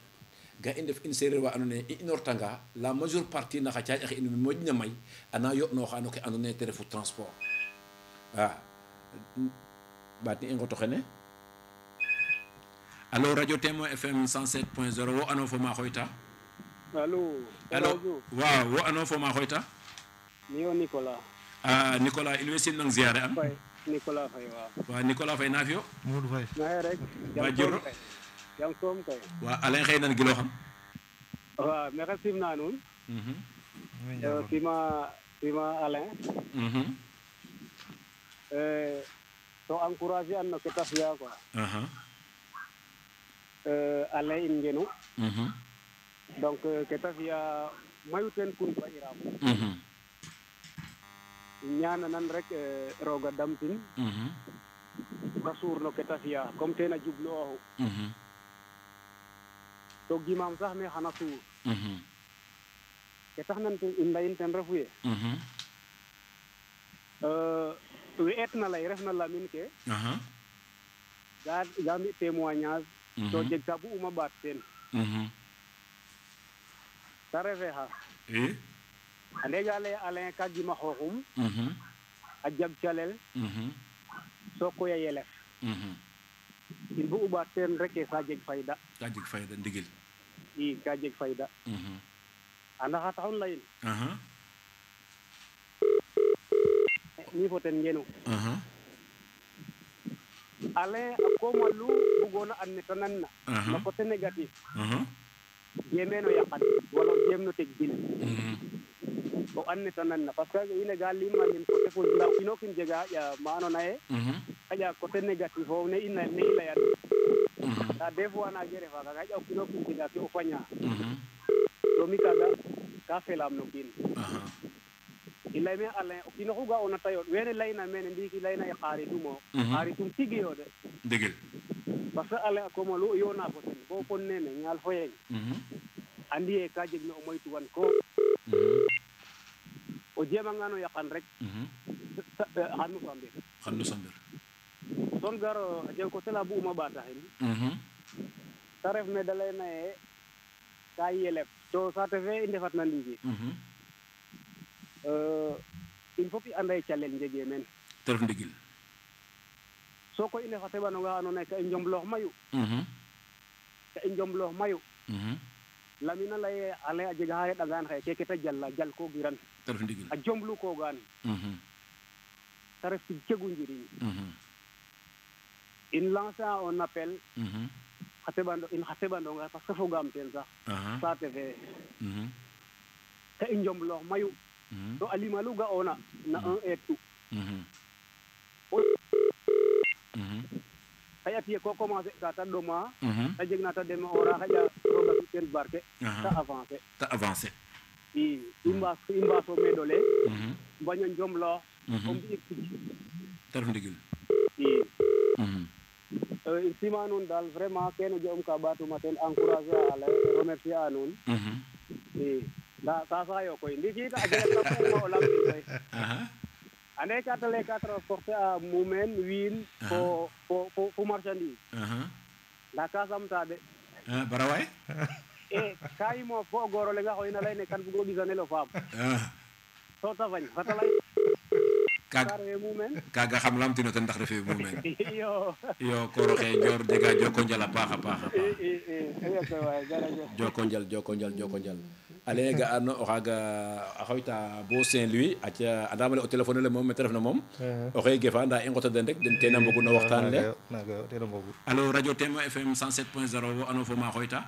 ga i ndef in seereer wa andoona yee i inortanga la majeure partie na xa caaƴ axe in moƴna may ana yo'nooxa no ke andoona yee te refu transport ɓaat ni i ngoto xene alo radio Témoin FM 107.0 wo ano fo ma xooyta alo waaw wo ano fo ma xooyta miyo Nicolas Nicolas in way simnang ziare am Nicolas Faye wa Nicolas Faye na fiyo Modou Faye naxe rek wa jiro jam soom kay wa Alain xëy nan gilo xam wa maxey simna nuun sima sima Alain to encourager an no ke ta fiya quoi Alain in ngenu donc ke ta fiya mayu ten kun fa iram ñaananan rek roga damtin ba suur no ke ta fiya comme ten a jublu oxu to gimam sax me xana suur ke tax nan in layin ten refu ye we etna lay ref na lamin ke ga mi témoignage to jeg ka bu uma baat ten ta refe xa ande ga lay Alain ka gima xooxum a jab calel so koy a yelef in bu ubaat ten reke sa jeg fayda ndigil i ka jeg fayda anda xa taxun layin mi fo ten ngenu Alain a kooma lu bugoona an ne ta nan na no côté négatif jeemeno yaqan wala jeem no teg bil o an ne ta nan na parce que ine ga lim côté fo nda kino kin jega ya ma andoona ye xaƴa côté négatif o ne i layan nda des fois na ge refa kaga xaƴa o kino kin jega ke o faña to mi kaga ka felaam no kiin i lay me Alain o kiino xu ga'oona tayo wene layna mene ndiiki layna ye xaaritum o xaaritum tigi yo de ndigil parce que Alain a kooma lu yoona fo ten bo pon nene ñaal fo yeñ andi ye ka jeg ne o moytuwan ko o jeemangaan o yaqan rek xan nu sambir son garo a jeg coté la bu'uma ɓaataxin ta ref me da layna ye ka yelef to saate fe i ndefatna ndiiki il faut i anda ye calel njegee meen te ref ndigil so koy i ndefa teɓanonga andoona ye ka i njombloox mayu lamina laye Alain a jega xa reɗangaan xaye keke ta jala jal ko giran te ref ndigil a jomblu koogaan ta ref tig cegu njiriñ in lancer a un appel xa teɓandonga parce que fogaam teen sax saate fe ka i njombloox mayu to a limalu ga'oona na 1 et tout xaƴa tiye ko commencer ka ta ɗoma ta jeg na ta deme'oora xaƴa roga fi teen barke ta avancer i mbaaso meɗole mbaño njomloox o mbi'ir tig te ref ndigil i sima nuun daal vraiment kene je'um ka ɓaatuma teen encourager a Alain remercier a nuun i nda sasa yo koy ndiiki it a jega ta puma o lamtin koy ande ka ta lay ka transporter a mumeen wiin fo marchandise nda ka samta de bara waay ka yimo fo o goor ole nga xoyna lay ne kan bugo ɓisanel o faam so ta fañ fata lay ka refe mumeen kaga xam lamtino ten ndax refe mumeen iyo koor oxe Dior jega joko njal a paax joko njal ale ga ano o xaga a xoyta bo Saint-Louis aca andamale o téléphone le moom mete refna moom oxey gefa nda i ngota den rek den tena mbogu no waxtaan le alo radio Tema FM 107.0 wo ano fo ma xoyta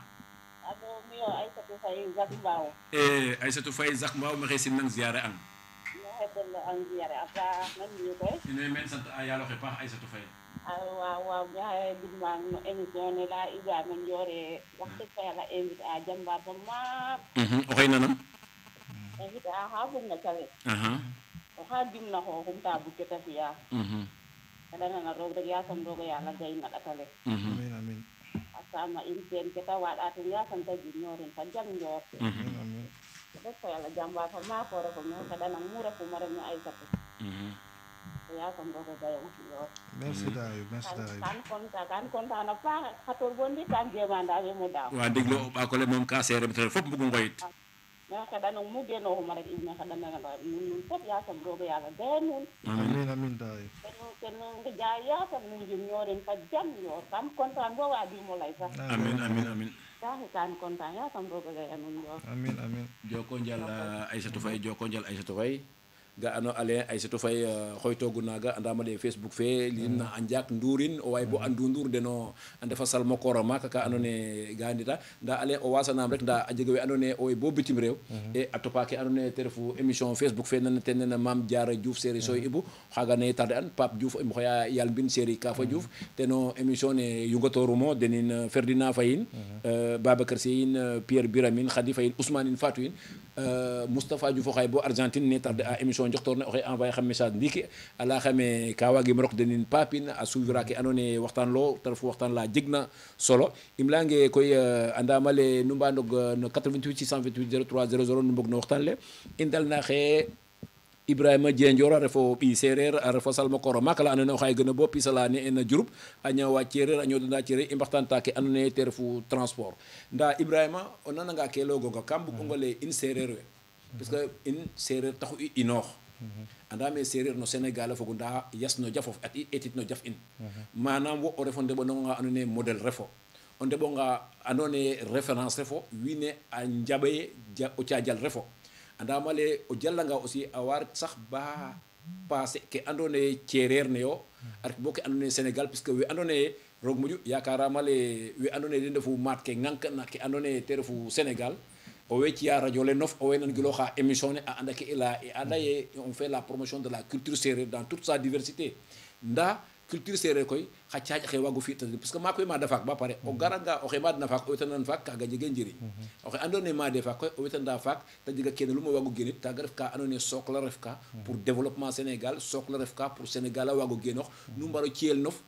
Aïssatou Faye Zac Mbao Aïssatou Faye Zac Mbao maxey simnang ziare ang ine men sant a yaalo xe paax Aïssatou Faye waaw maxey gidmang no émission ne la Ibrahima Ndiore wax deg fa yàlla invité a jambar fa maak oxey nanam invité a xa bug na calel oxa dimna xooxum ta bug ke ta fiya xeɗanana roog rek yasam rooga yàlla gay na ɗatale a sama in teen ke ta waaɗa ten yasam ta jirñorin fa jam Ndior rek fa yàlla jambar fa maak o refo me xeɗanang mu refuma ref no Aïssatou yasam rooga gayong Ndior merci Dayo kan content a paax xator bo ndik kan jema nda we mo daaw wa ndiglo o ɓaakole moom ka seerem te fop mbugu ngoyit mais xeɗanong mu genoxuma rek in me xeɗananga nun fop yasam rooga yàlla gaya nuun amin Dayo ten ngija yasam nu njirñorin fa jam Ndior kam content bo waadimo lay sax amin saxi kan content yasam rooga gaya nuun Ndior amin joko njal Aïssatou Faye ga ano ale ay seto fay xoytogu naga andamale Facebook fe lina anjak ndurin o way bo andu ndur deno ande fa salmo koro maka ka anone ga andita nda ale o wasanam rek nda a jega we andone o way bo bitim rew e a topa ke andone te refu émission Facebook fe nan ten na Mame Diarra Diouf série soy ibu xaga ne tarde an Pape Diouf im xoya yal bin série Kafa Diouf teno émission ne yungotorumo denin Ferdinand Fayin Babacar Seyine Pierre Biramine Khady Fayin Ousmane Fatou Moustapha Diouf xay bo Argentine ne tarde a émission joxtorne oxe envoyer xam message ndiki ala xame ka wagi rok denin papine a suivra ke andone waxtan lo te refu waxtan la jegna solo im lange koy andamale nu mbandog no 88 628 03 00 nu mbog no waxtan le indal na xe Ibrahima Diendior a refo ɓi sereer a refo salma koro maka la andoona yee oxay gën a bo pisala ne en Diouroup a ñawa cereer a ñoodana cereer i mbaxtaanta ke andoona yee te refu transport nda Ibrahima o nananga ke layogonga kam bug'ong ole in sereer we parce que in sereer taxu i inoox andame sereer no Sénégal a fogu nda yas no jafof at i etit no jaf in manam wo o refo ndeɓononga andoona yee modèle refo o ndeɓonga andoona yee référence refo wiin we a njaɓaye o caajal refo andamale o jallanga aussi a war sax ba passé ke andona ye cereer ne yo a ret bo ke andona ye Sénégal puisque we andona ye roog moƴu yakaramale we andona ye den ndefu maat ke ŋànk na ke andona ye te refu Sénégal o we ciya radio le nof o we nan giloxa émission ne a anda ke i leya i anda ye on fait la promotion de la culture séeréer dans toute sa diversité nda culture séeréer koy xa caaƴ xe waago fi tadi parce que maa koy maada faak ba pare o garanga oxe maadna faak o wetanan faak kaaga jege njiriñ oxe andoona yee maade faak koy o wetanda faak te jega kene lu ma waago genit kaaga ref ka andoona yee sook la ref ka pour développement Sénégal sook la ref ka pour Sénégal a waago genoox nu mbaro ciyel nof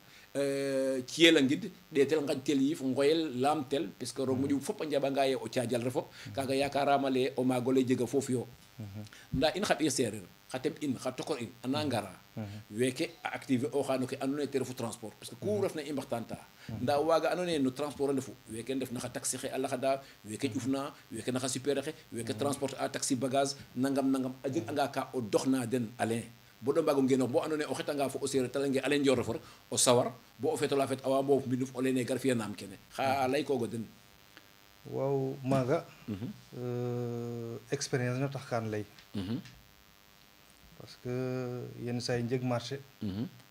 ciyel a ngid ɗeetel ngaƴtel yiif ngoyel laamtel parce que roog moƴu fop a njaɓanga ye o caajal refo kaaga yakarama le o maag ole jega foof yo nda in xa ɓiy seereer xa teɓ in xa tokor in ana ngara weeke a activer oxano ke andoona yee te refu transport parce que ku refna i mbaxtaanta nda waaga andoona yee no transport a ndefu weeke ndef na xa taxi xe a laxada weeke ƴufna weeke na xa super xe weeke transport a taxi bagage nangam a jeg anga ka o doxna den alain bo ɗo mbaago ngenoox bo andoona yee o xetanga fo o seereer ta layonge Alain Ndior refor o sawar bo o feetola feet awa moof mbindof o leyne gar fi'anaam kene xa laykoogo den waaw maaga expérience no tax kaan lay parce que yenn saa yi njeg marché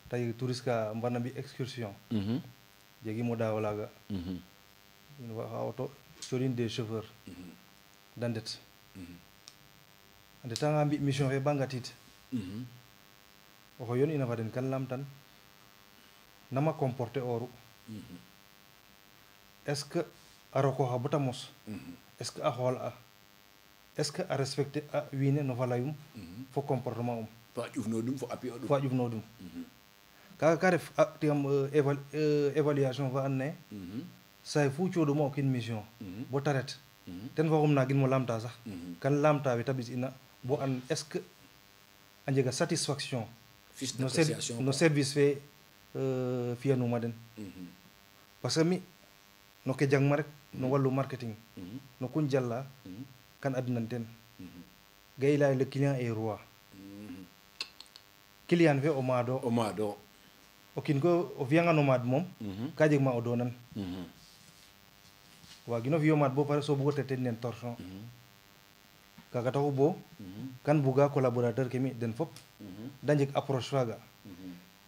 tay touriste ka mbarna mbi excursion jegimo daaw laaga in waxa auto coɗin des chauffeurs dandet a ndetanga mbi mission fe ba ngatiid oxo yoon ina fa den kan lamtan nama comporter oru est ce que a rokoxa bata mos est ce que a xool a est ce que a respecter a wiine no fa layum fo comportement fa ƴufnodum fo appui fa ƴufnodum kaga ka ref a tigam évaluation fa and naye saay fu coɗuma o kin mission bo ta ret ten fa xum nagin mo lamta sax kan lamta we ta ɓis ina bo an est ce que a njega satisfaction no service fe fiyanuma den parce que mi no ke jangma rek no wallu marketing no kun jalla kan adnan ten ga i leya le client est roi client fe o maado o kin ko o fiyanga no maad moom ka jeg ma o doonan waagino fiyo maad bo pare so bugo te ten nen torchon kaga taxu bo kan buga collaborateur ke mi den fop da njeg approche faaga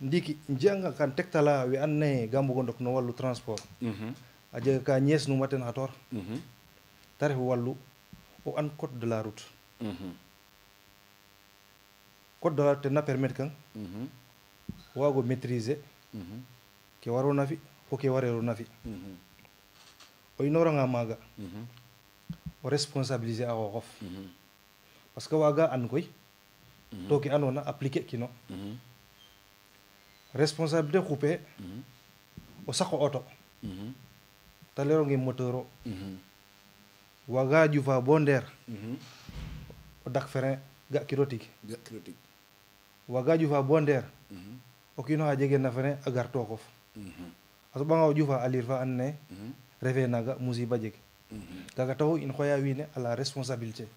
ndiiki njiyanga kan tektala we and naye ga mbugo ndok no wallu transport a jega ka ñees numa ten xator te ref wallu o an code de la route code de la route ten na permettre kang o waago maîtriser ke waroona fi fo ke wareerona fi o inooranga maaga o responsabiliser a xooxof parce que waaga an koy to ke andoona appliquer kino responsabilité xupe o saqo auto te leeronge moteur o waaga ƴufa bo ndeer o dak frein ga kiro tig waaga ƴufa bo ndeer o kiino xa jegeerna frein a gar tookof a soɓanga o ƴufa a liir fa and naye refe naaga musiba jeg kaaga taxu in xooya wiin we à la responsabilité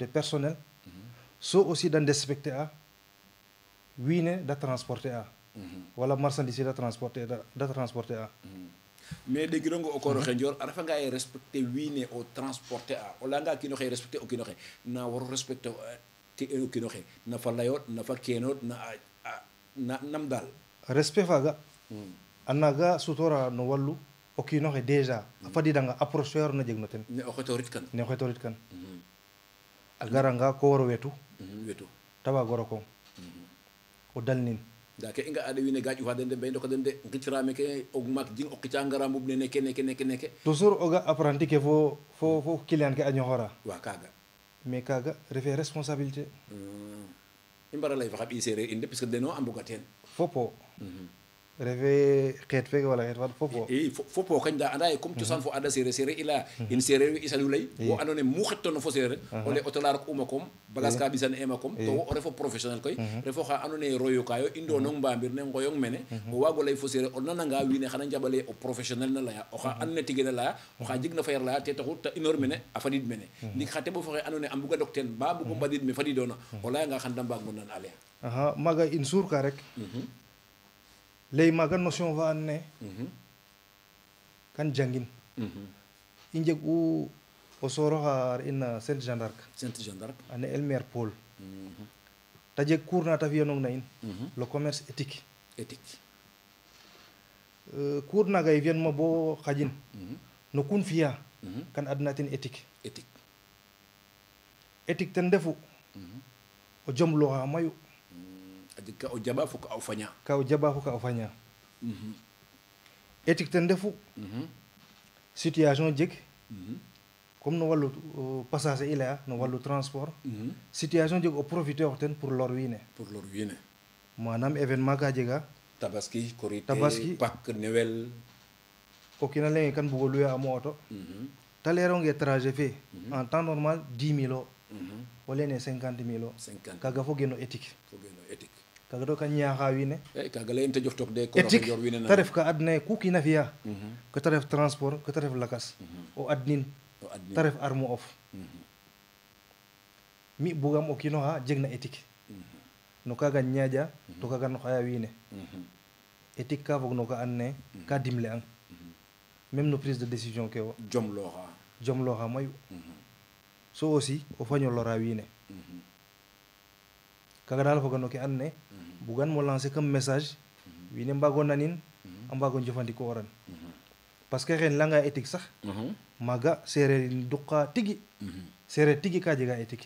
personnelle so aussi da respecter a wiin we da transporter a wala marchandise da transporter a mais ɗegirongo o kooro xe Ndior a refanga ye respecter wiin we o transporter a o layanga kiino xe respecter o kiino xe na waro respecter te eno kino xe na fa layot na fa kenot na nam dal respect faga annaga sutora no wallu o kinoxe déjà a fadidanga approche fe warno jeg no ten ne o xetorit kan ne xetorit kan a garanga ko waro wetu wetu tawa goro ko o dalnin nda ke i nga ade wiin we ga ƴufa den de mbay ndoka den de ngicra meke o maak jing o qica ngara mbub ne neke toujours o ga apprenti ke fo client ke a ñoxora wa kaga mais kaga refe responsabilité i mbara lay fa xa ɓiy sereer in de parce que deno a mbuga teen fopo refe xeet feke wala xeet fad fopo i fopo kañ da anda ye comme cosaan fo ada sereer i leya in sereer we i salu ley wo ando naye mu xettoona fo sereer o lay auto la rok uma koom bagage ka ɓisan ema koom to wo o refo professionnel koy refo xa ando naye royukayo i ndonong mbamir ne ngoyong mene o waago ley fo sereer o nananga wiin we xana njaɓale o professionnel na leya oxa and naye tige na leya oxa jeg na fa yar leya te taxu te inor mene a fadid mene ndik xa teɓo fo xe ando naye a mbuga dok teen ba mbugo mbadid me fadidona o leyanga xan da mbaag mo nan a leya maga in suur ka rek ley maga notion fa and naye kan jangin i njeg u o soroxa ina Sainte Jeanne d'Arc ane Elmer Paul ta jeg cours na ta fiyanong na in le commerce éthique cours naga i fiyan ma bo xajin no kun fiya kan adna ten éthique ten ndefu o jomloxa mayu ka o jaɓa fo ka o faña éthique ten ndefu situation jeg comme no wallu passage i leya no wallu transport situation jeg o profiter ox ten pour lor wiin we manam événement ka jega tabaski korité Pâques Noël o kiina lenge kan bugo louer amo auto ta leeronge trajet fe en temps normal 10 000 o lene 50 000 o kaga fo geno éthique kaga do kan ñaaxa wiin we kaga leyim te jof tok de éthique te ref ka adna ye ku kiina fiya que te ref transport que te ref lakas o adnin te ref arme of mi bugam o kiinoxa jeg na éthique no kaga ñaaƴa to kaga no xaya wiin we éthique ka fog no ka and naye ka dimle ang même no prise de décision ke wo jomlooxa mayu so aussi o faño lora wiin we kaga daal foga no ke and naye bugan mo lancer comme message wiin we mbago nanin a mbago njofandiko oran parce que xen langa éthique sax maga sereer in duqa tigi sereer tigi ka jega éthique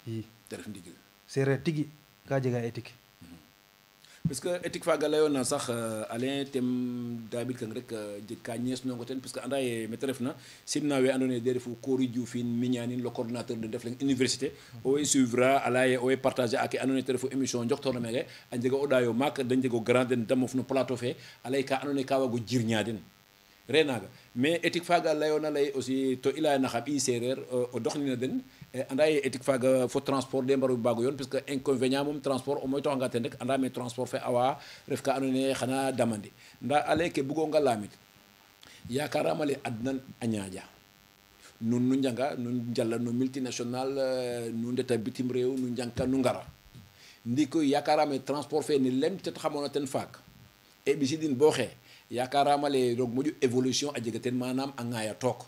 i te ref ndigil sereer tigi ka jega éthique parce que éthique faga leyona sax Alain tem dabid kang rek jeg ka ñeesnongo ten parce que anda ye mete refna simna we ando naye de refu Kory Dioufine Mignanine le coordinateur de Ndefleng université owey suivra ala ye owey partager ake ando naye te refu émission njoktorno meke a njega o ɗayo maak da njego grand den damof no plateau fe alay ka ando naye ka wago jirña den re naga mais éthique faga leyona ley aussi to i leya naxa ɓiy sereer o doxnina den anda ye éthique faga fo transport de mbaru bago yoon parce que inconvénient mom transport o moy toxanga ten rek anda me transport fe awa ref ka ando naye xana damandi nda ale ke bugonga lamit yakarama le adnan a ñaaƴa nun nu njanga nu njala no multinational nu ndeta bitim rew nu njangka nu ngara ndikoy yakarame transport fe ni lem tet xamona ten faak e ɓisidin bo xe yakarama le roog moƴu évolution a jega ten manam a ŋaya took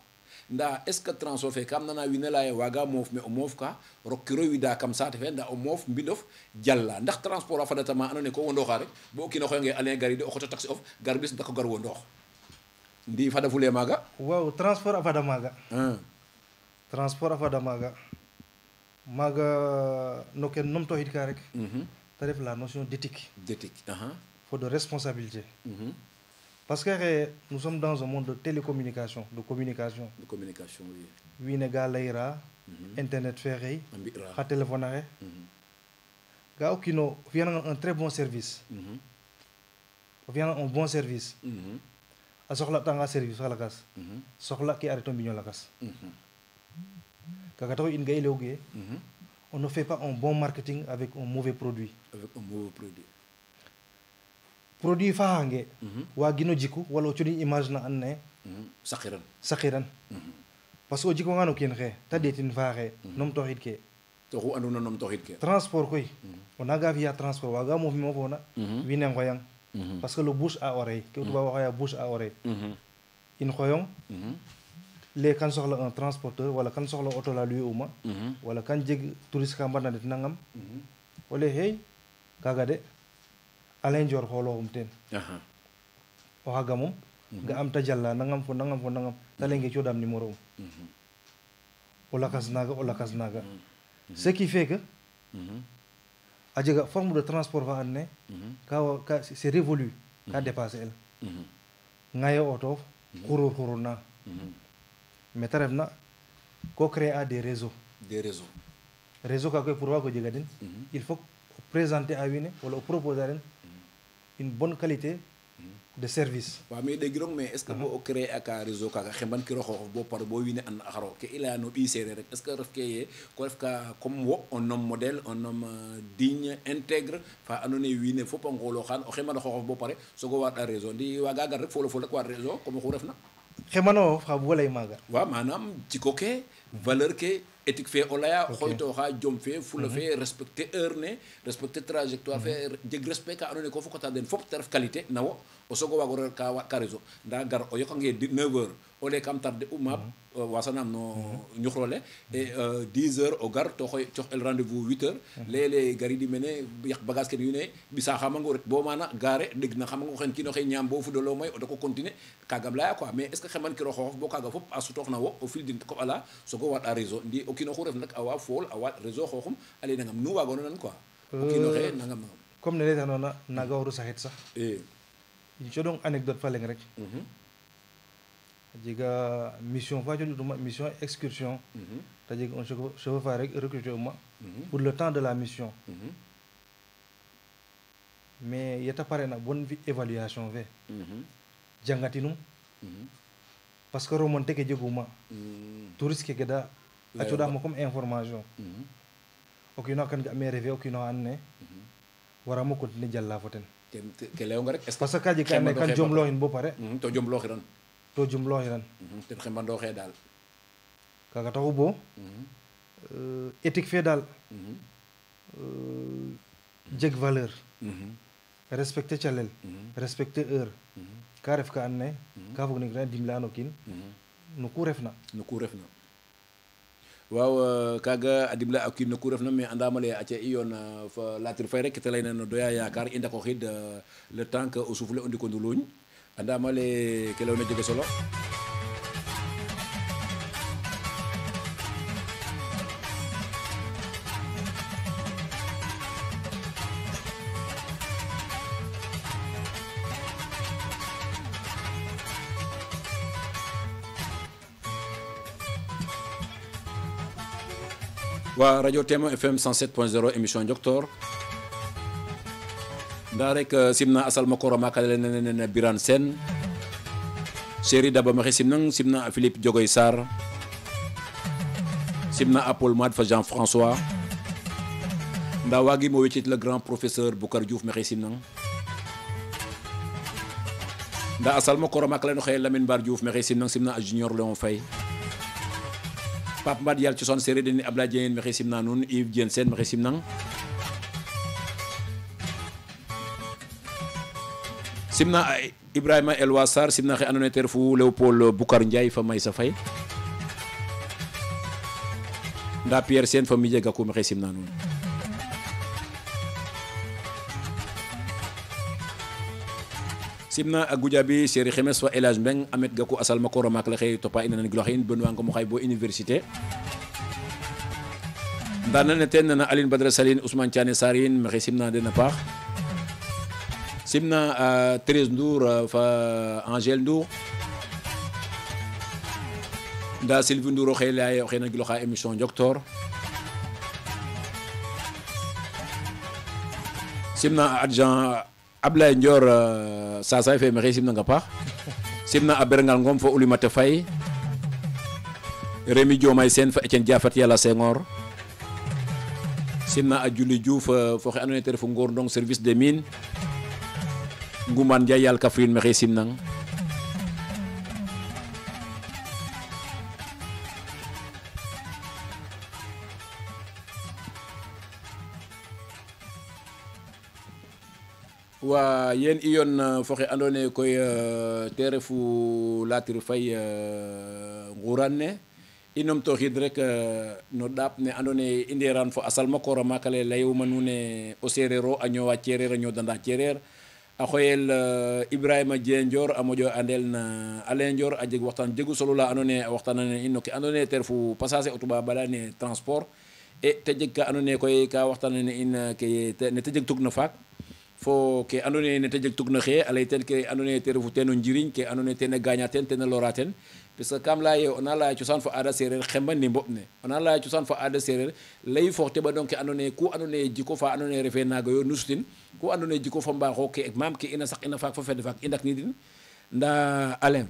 nda est ce que transport fe kam nana wiin we leya ye waga moof me o moof ka rokkiro wida kam saate fe nda o moof mbindof jalla ndax transport a fadata ma ando naye ko wondooxa rek bo o kiino xoyonge Alain gari de o xoto taxi of gar bis ndako gar wondoox ndi fada fule maaga waaw transport a fada maaga maaga no ken numtoxid ka rek te ref la notion d'éthique faut de responsabilité parce que nous sommes dans un monde de télécommunication de communication oui wiin we ga layra internet fe xey xa téléphone axe ga o kiino o fiyanangan un très bon service a soxlatanga service fa lakas soxla ke a reto mbiño lakas kaga taxu in ga i leyuge on ne fait pas un bon marketing avec un mauvais produit produit faxange wagino jiku wala o codin image na and naye saqiran parce que o jikwanga no kiin xe te ɗeetin faaxe numtoxid ke to xu andona numtoxid ke transport koy o nanga fiya transport waga moof mo foona wiin we ngoyang parce que le bouche à oreille ke o tubaab a xooya bouche à oreille in xoyong les kan soxla un transporteur wala kan soxla auto la luye uma wala kan jeg touriste ka mbarna ndet nangam wala hey kaga de Alain Dior xooloxum teen o xaga moom nga am ta jalla nangam fo nangam ta lenge coodam numéro o lakas naga ce qui fait que a jega forme de transport fa and naye ka c'est révolu ka dépasser el ngayo auto xurur na mais ta refna ko créer a des réseaux réseau ka koy pour wago jega den il faut présenter à wiin we wala o proposer a den une bonne qualité de service. waaw mais dégg mais est-ce que boo créé ak réseau kaaga xemban kiro xooxof boo pare boo wiine an axaro ke i leya no ɓiy seereer rek est-ce que ref ke ye ko ref ka comme wo un homme modèle un homme digne intègre fa andoona yee wiin we fop a ngoolooxaan o xemban a xooxof boo pare soog o waaɗ réseau ndi waaga gar rek folo fol rek waaɗ réseau comme oxu refna xembanoox xa bug o lay maaga waaw manaam jiko ke valeur ke éthique fe o leya xooytooxa jom fe fula fe respecter heure ne respecter trajectoire fe jeg respect ka andoona yee ko fokata den fop te ref qualité na wo o soog o waago ref ka waaɗ ka réseau ndaa gar o yoqange 9 heures o lay kam tarde u maap wasanaam no ñuxrole et 10 heures o gar to xoy cox el rendez-vous 8 heures leye garidi mene yaq bagage ke wiin we ɓisa xamango ret bo maana gare ɗeg na xamango xen kiino xe ñaam bo fudolo may o dako continuer kagam leya quoi mais est ce que xeman kiro xooxof bo kaga fop a sutoox na wo o fil din koɓ ala sogo waaɗ réseau ndi o kiino xu ref nak a wa fool a waaɗ réseau xooxum a ley nangam nu waagoona nan quoi o kiino xe nangam comme ne leytanoona naga waru saxit sax coɗong anecdote fa leng rek a jega mission fa coɗituma mission excursion ta jeg un chauffeur fa rek recruté uma pour le temps de la mission mais yeta parena bon fi évaluation fe jangatinum parce que remonté ke jeguma touriste ke da a coɗaxma comme information o kiino kan ga me refe o kiino xa and naye waramo continuer jala fo ten ke leyonga rek parce que ka jeg ka ando naye kan jomlooxin bo pare to jomlooxiran ten xembandooxe daal kaga taxu bo éthique fe daal jeg valeur respecter calel respecter heure ka ref ka and naye ka fog ne kina dimle an o kiin no ku refna waaw kaaga a dimle a kiin no ku refna mais andama leye aca i yoon fa Latir Faye rek te leyna no doya yakar i ndako xid le temps que o souffle o ndiko nduluñ andama leye ke leyona jege solo waa radio Témoin FM 107.0 émission Njoktoor nda rek simna asal makoro makale nene Birane Sène Chéri Daba maxey simna a Philippe Diogoy Sarr simna a Paul Made fa Jean-François nda waagimo wecit le grand professeur Boucar Diouf maxey simnang nda asal makoro makale no xeye Lamine Bar Diouf maxey simna a Junior Léon Faye Pape Mbad yàlla ci son séeréer deni Ablaye Dieng maxey simna nuun Yves Dieng Sène maxey simnang simna Ibrahima Elwa Sarr simna xe andoona yee te refu Léopold Boucar Ndiaye fa Maysa Faye nda Pierre Sène fa Midje Gakou maxey simna nuun simna a Goudiaby Chéri Xemes fa El Hadj Mbeng Amet Gakou asal makoro maak la xey topa ina nan giloxe in ben wanga mo xay bo université ndana ne ten na Aline Badara Saline Ousmane Thiané Sarine maxey simna den a paax simna a Thérèse Ndour fa Angèle Ndour nda Sylvie Ndour o xey leya o xey na giloxa émission Njoktoor simna a adjoint Ablaye Ndior Saasay fe maxey simna nga paax simna a Berngal Ngom fo Oulimata Faye Rémi Diomaye Sène fa Etienne Diafat Yàlla Senghor simna a Juli Diouf fo xe andoona yee te refu Ngor Ndong service des mines Ngoumane Ndiaye Yàlla Kaffrine maxey simnang wa yen iyon foxe andone koy te refu Latir Faye nguran ne inom to xid rek no ɗaap ne andone i nderan fo a salmakora makale leyuma nuun ne o sereer o a ñoowa cereer a ñoodanda cereer a xoyel Ibrahima Dieng Ndior a moƴo andel na Alain Ndior a jeg waxtaan jegu solo la andone a waxtaanane in no ke andone te refu passage o tubaab a leyane transport e te jeg ka andone koy ka waxtaanane in ke ne te jeg tug na faak fo ke andone ne te jeg tug na xee a ley ten ke andone te refu ten o njiriñ ke andone ten a gaña ten ten a lora ten parce que kam leye ona leya cosaan fo aada sereer xemba ni mboɓ ne ona leya cosaan fo aada sereer ley fo teɓandong ke andone ku andone jiko fa andone refe naaga yo nu sutin ku andone jiko fa mbaaxo ke maam ke ina saq ina faak fo fede faak i ndak nidin nda Alain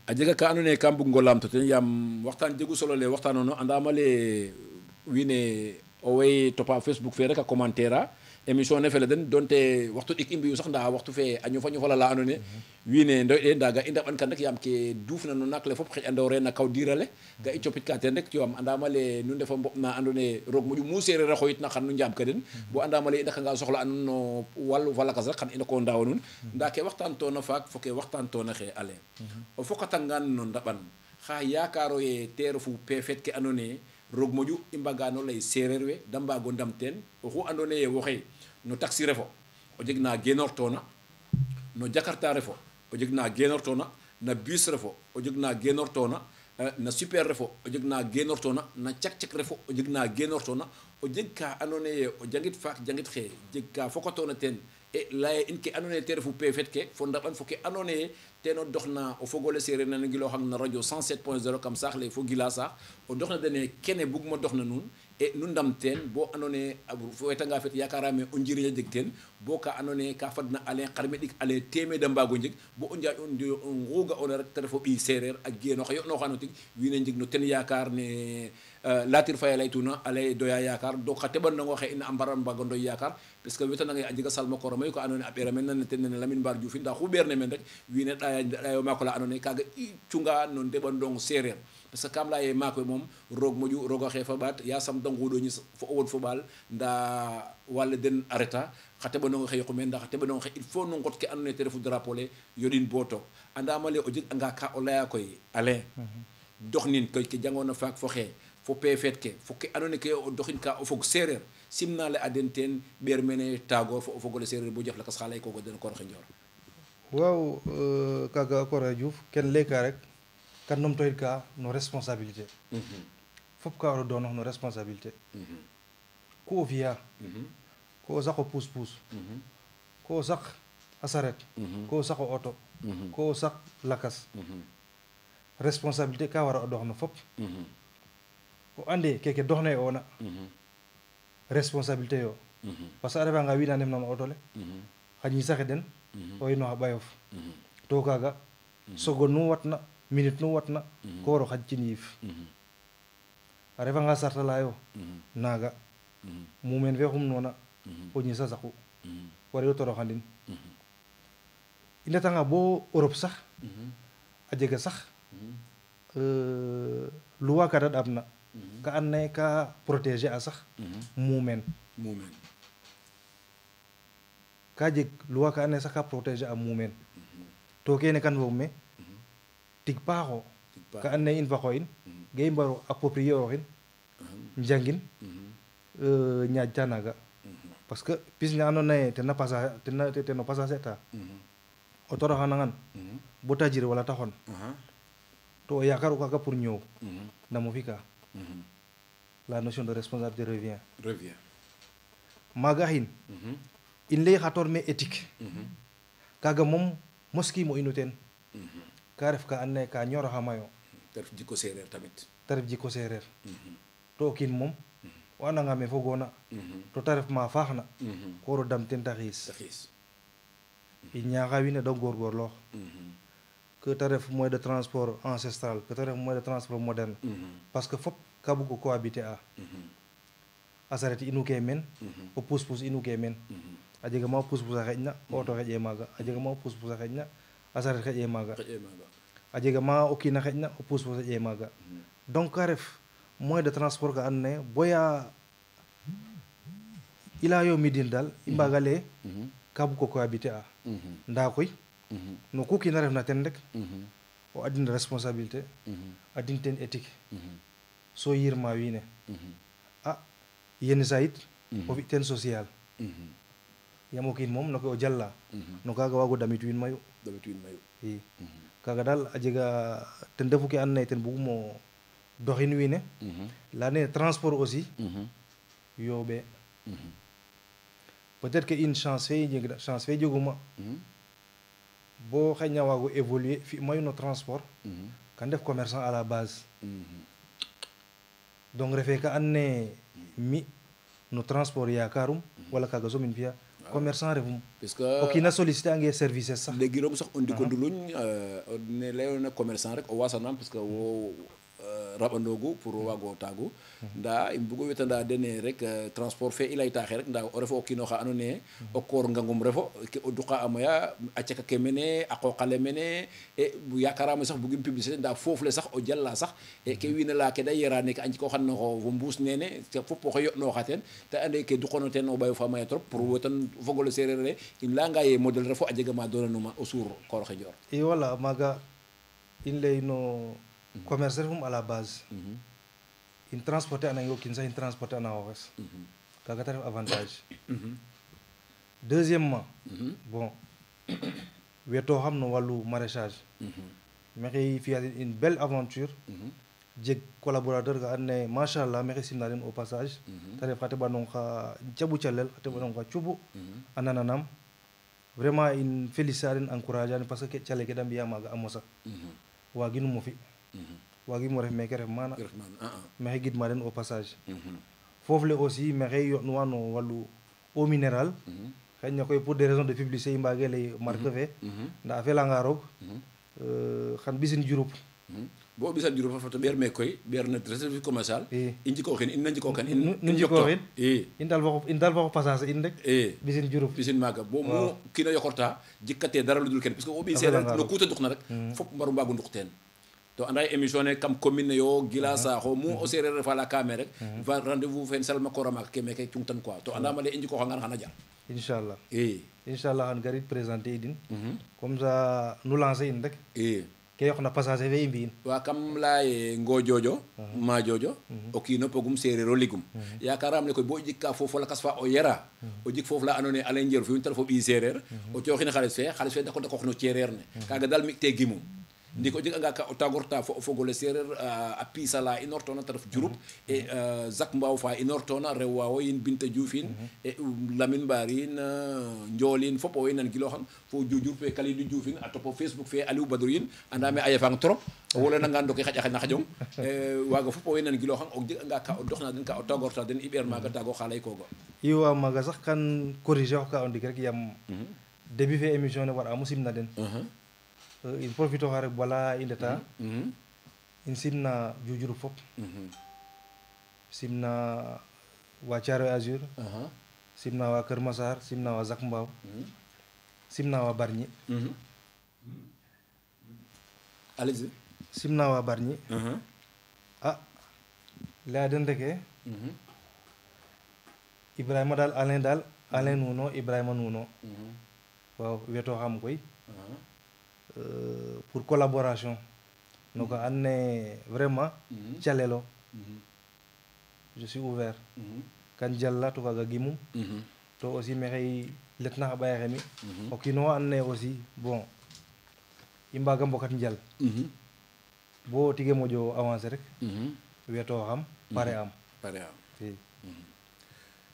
a jega ka andone kam bug ngo lamto ten yaam waxtaan jegu solo le waxtaanono andama le wiin we owey topa Facebook fe rek a commentaire a émission ne fele den donte waxtu ɗik i mbiyu sax nda waxtu fe a ñofa ñofala la andone wiin we ndoy ɗe ndaga i ndaɓan kan rek yaam ke duufna no naak le fop xeƴ andore na kaw diirale ga i copit ka ten rek yaam andama le nu ndefa mboɓ na andone roog moƴu mu sereer a xoyit na xan nu njaam ka den bo andama le i ndakanga soxla a nuun no walu fa lakas rek xan i ndako ndaawa nuun nda ke waxtaan tona faak fo ke waxtaan tona xe Alain o fokatangan no ndaɓan xa yakaro ye te refu pefet ke andone roog moƴu i mbagano ley sereer we da mbago ndam ten oxu andone ye woxe no taxi refo o jeg na genortona no Jakarta refo o jeg na genortona na bus refo o jeg na genortona na super refo o jeg na genortona na cak-cak refo o jeg na genortona o jeg ka andone ye o jangit faak jangit xe jeg ka fokatona ten e laye in ke andone ye te refu pefet ke fo ndaɓan fo ke andone ye teno doxna o fogole sereer na ngiloxang na radio 107.0 kam saax le fo gila saax o doxna dene kene bugma doxna nuun e nu ndam ten bo andone fo wetanga fet yakarame o njiriñ a jeg ten bo ka andone ka fadna Alain xarme ɗik ale temeeda mbaago njeg bo o njaƴ o nguga ona rek te refo ɓiy sereer a genoxa yo'noxano tig wiin we njeg no ten yakar ne Latir Faye a leytuna a ley doya yakar donc xa teɓandongo xe in a mbara mbago ndoy yakar parce que wetanange a jega salmakora mayu ka andone a ɓeera men nane ten nene Lamine Mbar Diouf nda xu ɓeer ne men rek wiin we ɗayo maako la andone kaga i cunga no ndeɓandong sereer parce que kam laye maak we moom roog moƴu roog a xe fa ɓaat yasam de nguɗoñis fo o wod fo ɓaal nda wala den arreta xa teɓanongo xe yoqu meen nda xa teɓanongo xe il faut nu ngot ke andona ye te refu drapeau le yoɗin bo toog andama le o jeg anga ka o leya koy Alain doxnin koy ke jangoona faak fo xe fo pefet ke fo ke andona ke o doxin ka o fog sereer simna le a den ten ɓeer mene taagoor fo o fogole sereer bo jaf lakas xa ley kogo den koor xe Ndior waaw kaga Kore Diouf ken leyka rek kan numtoyit ka no responsabilité fop ka waro doonox no responsabilité ku o fiya ko o saq o puus puus ko o saq a saret ko o saq o auto ko o saq lakas responsabilité ka wara o dox no fop o ande keke doxna ye ona responsabilité yo parce que a refa nga wiin na ndef na no auto le xa ñisaxe den o inoxa ɓayof to kaga seconde nu watna minute nu watna ko waro xaƴ cin yiif a refa nga sarta layo naga mumen fe xum nona o ñisa saqu wari o toroxandin i ndetanga bo Europe sax a jega sax loi ka da ɗaɓna ka and naye ka protéger a sax mumen ka jeg loi ka and naye sax ka protéger a mumen to kene kan fog me tig paaxo ka and naye in fa xooyin ga i mbaro approprier oxin njangin ñaaƴ ta naga parce que pis ne ando naye teno passage ta o toroxanangan bo ta jir wala ta xon to o yakaru kaga pour ñoow namo fi ka la notion de responsabilité revient maaga xin in lay xa toor me éthique kaga moom moskimo inu teen ka ref ka and naye ka ñoroxa mayo te ref jikko sereer tamit te ref jikko sereer to o kiin moom o andanga me fogoona to te ref ma faax na ko waro dam ten te xiis i ñaaxa wiin we da ngorgorloox que te ref moyen de transport ancestral que te ref moyen de transport moderne parce que fop ka bug o cohabiter a saret inu ke meen o puus puus inu ke meen a jega ma o puus puus a xeƴna o auto xeƴe maaga a jega ma o puus puus a xeƴna a saret xeƴe maaga a jega ma o kiin a xeƴna o puus puus a xeƴe maaga donc ka ref moyen de transport ka and naye boya i leya yo midin daal i mbaga leye ka bu ko cohabiter a nda koy no ku kiina refna ten rek o adin responsabilité adin ten éthique so yirma wiin we a yenn saa yit o fi ten social yaam o kiin moom no ke o jala no kaaga waago damit wiin mayu i kaaga daal a jega ten refu ke andoona yee ten bugum o doxin wiin we leyane transport aussi yooɓee peut-être que une chance fe jeguma bo xëyna waago évoluer fi mayu no transport kan def commerçant à la base donc refee ka andoona yee mi no transport yakarum wala kaaga soom um fi'a commerçant refum parce que o kiina solliciter ange services sax legiroog sax o ndiko nduluñ ne layoona commerçant rek o wasanam parce que wo raɓandoogu pour waago taagu nda im bugo wetanda dene rek transport fe i laytaaxe rek nda o refo o kiino xa andoona yee o koor ngangum refo ke o duqa a moya a ceka ke mene a qooqale mene e yakarame sax bugim publicité nda foof le sax o jala sax e ke wiin la ke da yera neke a njikooxan no fo mbuus nene fop oxe yo'nooxa teen te ande ke duqono teen o ɓayo fa maya trop pour wetan fogole seereer le in layanga ye modèle refo a jega ma doonanuma o suur koor xe Ndior i wala maaga in lay no commerce refum à la base in transporter anange o kiin sax in transporter ana xooxes kaaga ta ref avantage deuxièmement bon wetooxam no wallu maraîchage maxey fi'a den une belle aventure jeg collaborateur ka andoona yee machallah maxey simna den au passage ta ref xa teɓanong xa jaɓu calel xa teɓanong xa cuɓu a nananam vraiment in féliciter a den encourager a den parce que calel ke da mbi'a maaga a mosa waaginum o fi waagimo ref meke ref maana maxey gidma den au passage foof le aussi maxey yo'nuwa no wallu eau minérale xëy koy pour des raisons de publicité i mbaage lay marque fe nda a felanga roog xan ɓisin Diouroup bo ɓisan Diouroup fata ɓeer me koy ɓeer na service commercial i njikooxin in na njikookan nu njikooxin in dal fo passage in rek ɓisin Diouroup ɓisin maaga bo mu kiina yokorta jikkate dara ludul kene parce que o ɓiy seereer no kuute duqna rek fop mbaru mbaago nduq teen to anda émission ne kam commune ne yo gila saaxo mu o seereer refa la kaame rek va rendez-vous fen salma koora maak ke meke cungtan quoi to andama le i njikooxangan xana jar inchallah inchallah xan garid présenter idin comme ça nu lancer in rek ke yoqna passager fe i mbi'in wa kam laye ngoojojo ma jojo o kiino pogum seereer o ligum yakaram le koy bo jikka foof lakas fa o yera o jik foof la andoona yee ale njeer fi'un te ref o ɓiy seereer o cooxin xaalis fe dako dakoox no ceereer ne kaaga daal mi te gimum ndiki o jeganga ka o tagorta fo o fogole seereer a piisa la inortoona te ref Diouroup e Zac Mbao fa inortoona rew waawo yin Binta Diouf in e Lamine Mbar in Ndiolin fop owey nan gilooxang fo Dioudiour fe Kalidou Diouf in a topo Facebook fe Aliou Badou in andame a yefang trop o wolananga ndoki xaƴa na xajong waaga fop owey nan gilooxang o jeganga ka o doxna den ka o tagorta den i ɓeer maaga taago xa lay kooga i wa maaga sax kan corriger ox ka o ndik rek yaam début fe émission ne war a mo simna den in profito xa rek bala i ndeta in simna Diouroup fop simna wa Thiaroye Azur simna wa Keur Massar simna wa Zac Mbao simna wa Bargny allez simna wa Bargny a leya den reke Ibrahima daal Alain nuuno Ibrahima nuuno waaw wetooxam koy pour collaboration no ko andoona yee vraiment calelo je suis ouvert kan jala to kaaga gimum to aussi maxey letna xa ɓaye xe mi o kiino xa andoona yee aussi bon i mbaaga mbokat njal bo tige moƴo avancer rek wetooxam pare am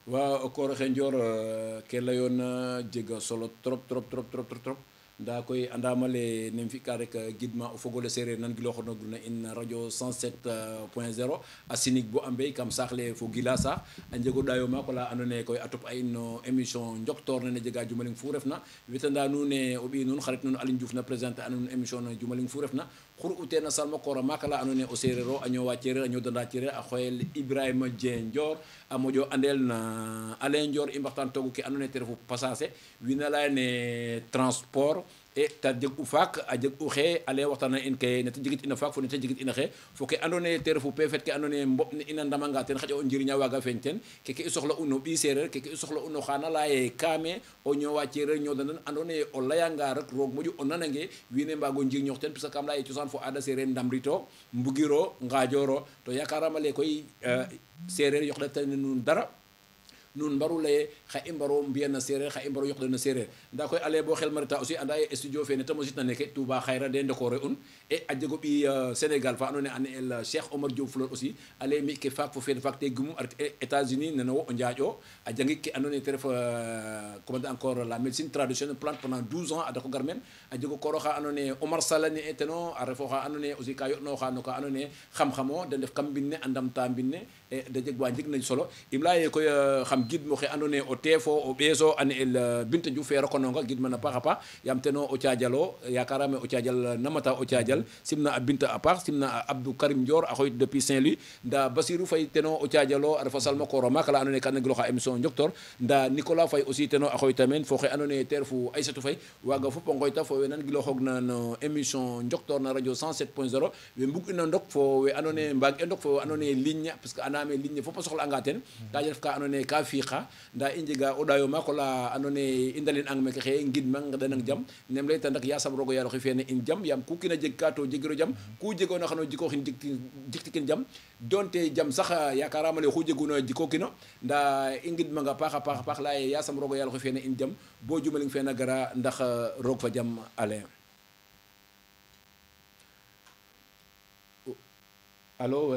waaw o koor oxe Ndior ke layoona jega solo trop nda koy andama le nem fi'ka rek gidma o fogole seereer nan gilooxooguna in radio 107.0 a sinig bo a mbey kam saax le fo gila saax a njego ɗayo maak ola andoona yee koy a top a in no émission njoktoor nene jega jumaling fu refna wetanda nuun e o ɓiy nuun xarit nuun Aline Diouf na présenter a nuun émission no jumaling fu refna xur u teen a salma koora maak ala andoona yee o seereer o a ñoowa ceereer a ñoodanda ceereer a xooyel Ibrahima Dieng Ndior a moƴo andeel na Alain Ndior i mbaxtaan toogu ke andoona yee te refu passage wiin a laya ne transport e ta jeg u faak a jeg u xe ale waxtana in ke nete jegit ina faak fo nete jegit ina xe fo ke ando naye te refu pefet ke ando naye mboɓ ne ina ndamanga ten xaƴa o njiriña waaga feñ ten keke i soxla u no ɓiy sereer keke i soxla u no xana laye kaame o ñoowa cereer ñoodanan ando naye o leyanga rek roog moƴu o nanange wiin we mbaago njirñoox ten parce que kam laye cosaan fo aada sereer ndamrito mbugiro ngaajoro to yakarama le koy sereer yoxɗatan nun dara nun mbaru leye xa i mbaro mbiyan na sereer xa i mbaro yoqden na sereer nda koy ale bo xel marita aussi anda ye studio fe nete mosit na neke Touba xayra de ndekore un e a jego ɓiy Sénégal fa ando naye ane el Cheikh Omar Diop Fleur aussi ale mi ke faak fo feede faak te gumu a ret États-Unis nene wo o Ndiadio a jangik ke ando naye te ref comment encore la médecine traditionnelle plante pendant 12 ans a dako gar men a jego koro xa ando naye Omar Sala ne e teno a refo xa ando naye aussi ka yoɗnoxa no ka ando naye xam-xamo de ndef kam mbinne a ndamta mbinne e de jeg wa njeg nañ solo im leya ye koy xam gidmo xe ando naye o teefo o ɓeeso ane el Binta Diouf fe rokononga gidmana paax a paax yaam teno o Thiadialo yakarame o Thiadial namata o Thiadial simna a Binta a paax simna a Abdou Karim Dior a xoyit depuis Saint-Louis nda Basirou Faye teno o Thiadialo a refa salma kooro maak la ando naye ka nagiloxa émission Njoktoor nda Nicolas Faye aussi teno a xoyta meen fo xe ando naye te refu Aïssatou Faye waaga fop o ngoyta fo we nan giloxoog na no émission Njoktoor na radio 107.0 we mbug ina ndok fo we ando naye mbaag e ndok fo we ando naye ligne parce que andame ligne fop a soxla anga ten ka ref ka ando naye ka fiiqa nda i njega o ɗayo maak ola ando naye i ndalin ang meke xeye ngidmang ngeɗanang jam nem leyta ndak yasam rogo yaaloxe fene in jam yaam ku kina jeg ka to jegiro jam ku jegoona xano jikooxin jiktikin jam donte jam sax yakarama le xu jeguna jikokino nda i ngidmanga paax a paax laye yasam rogo yaaloxe fene in jam bo jumaling fena gara ndax roog fa jam ale alo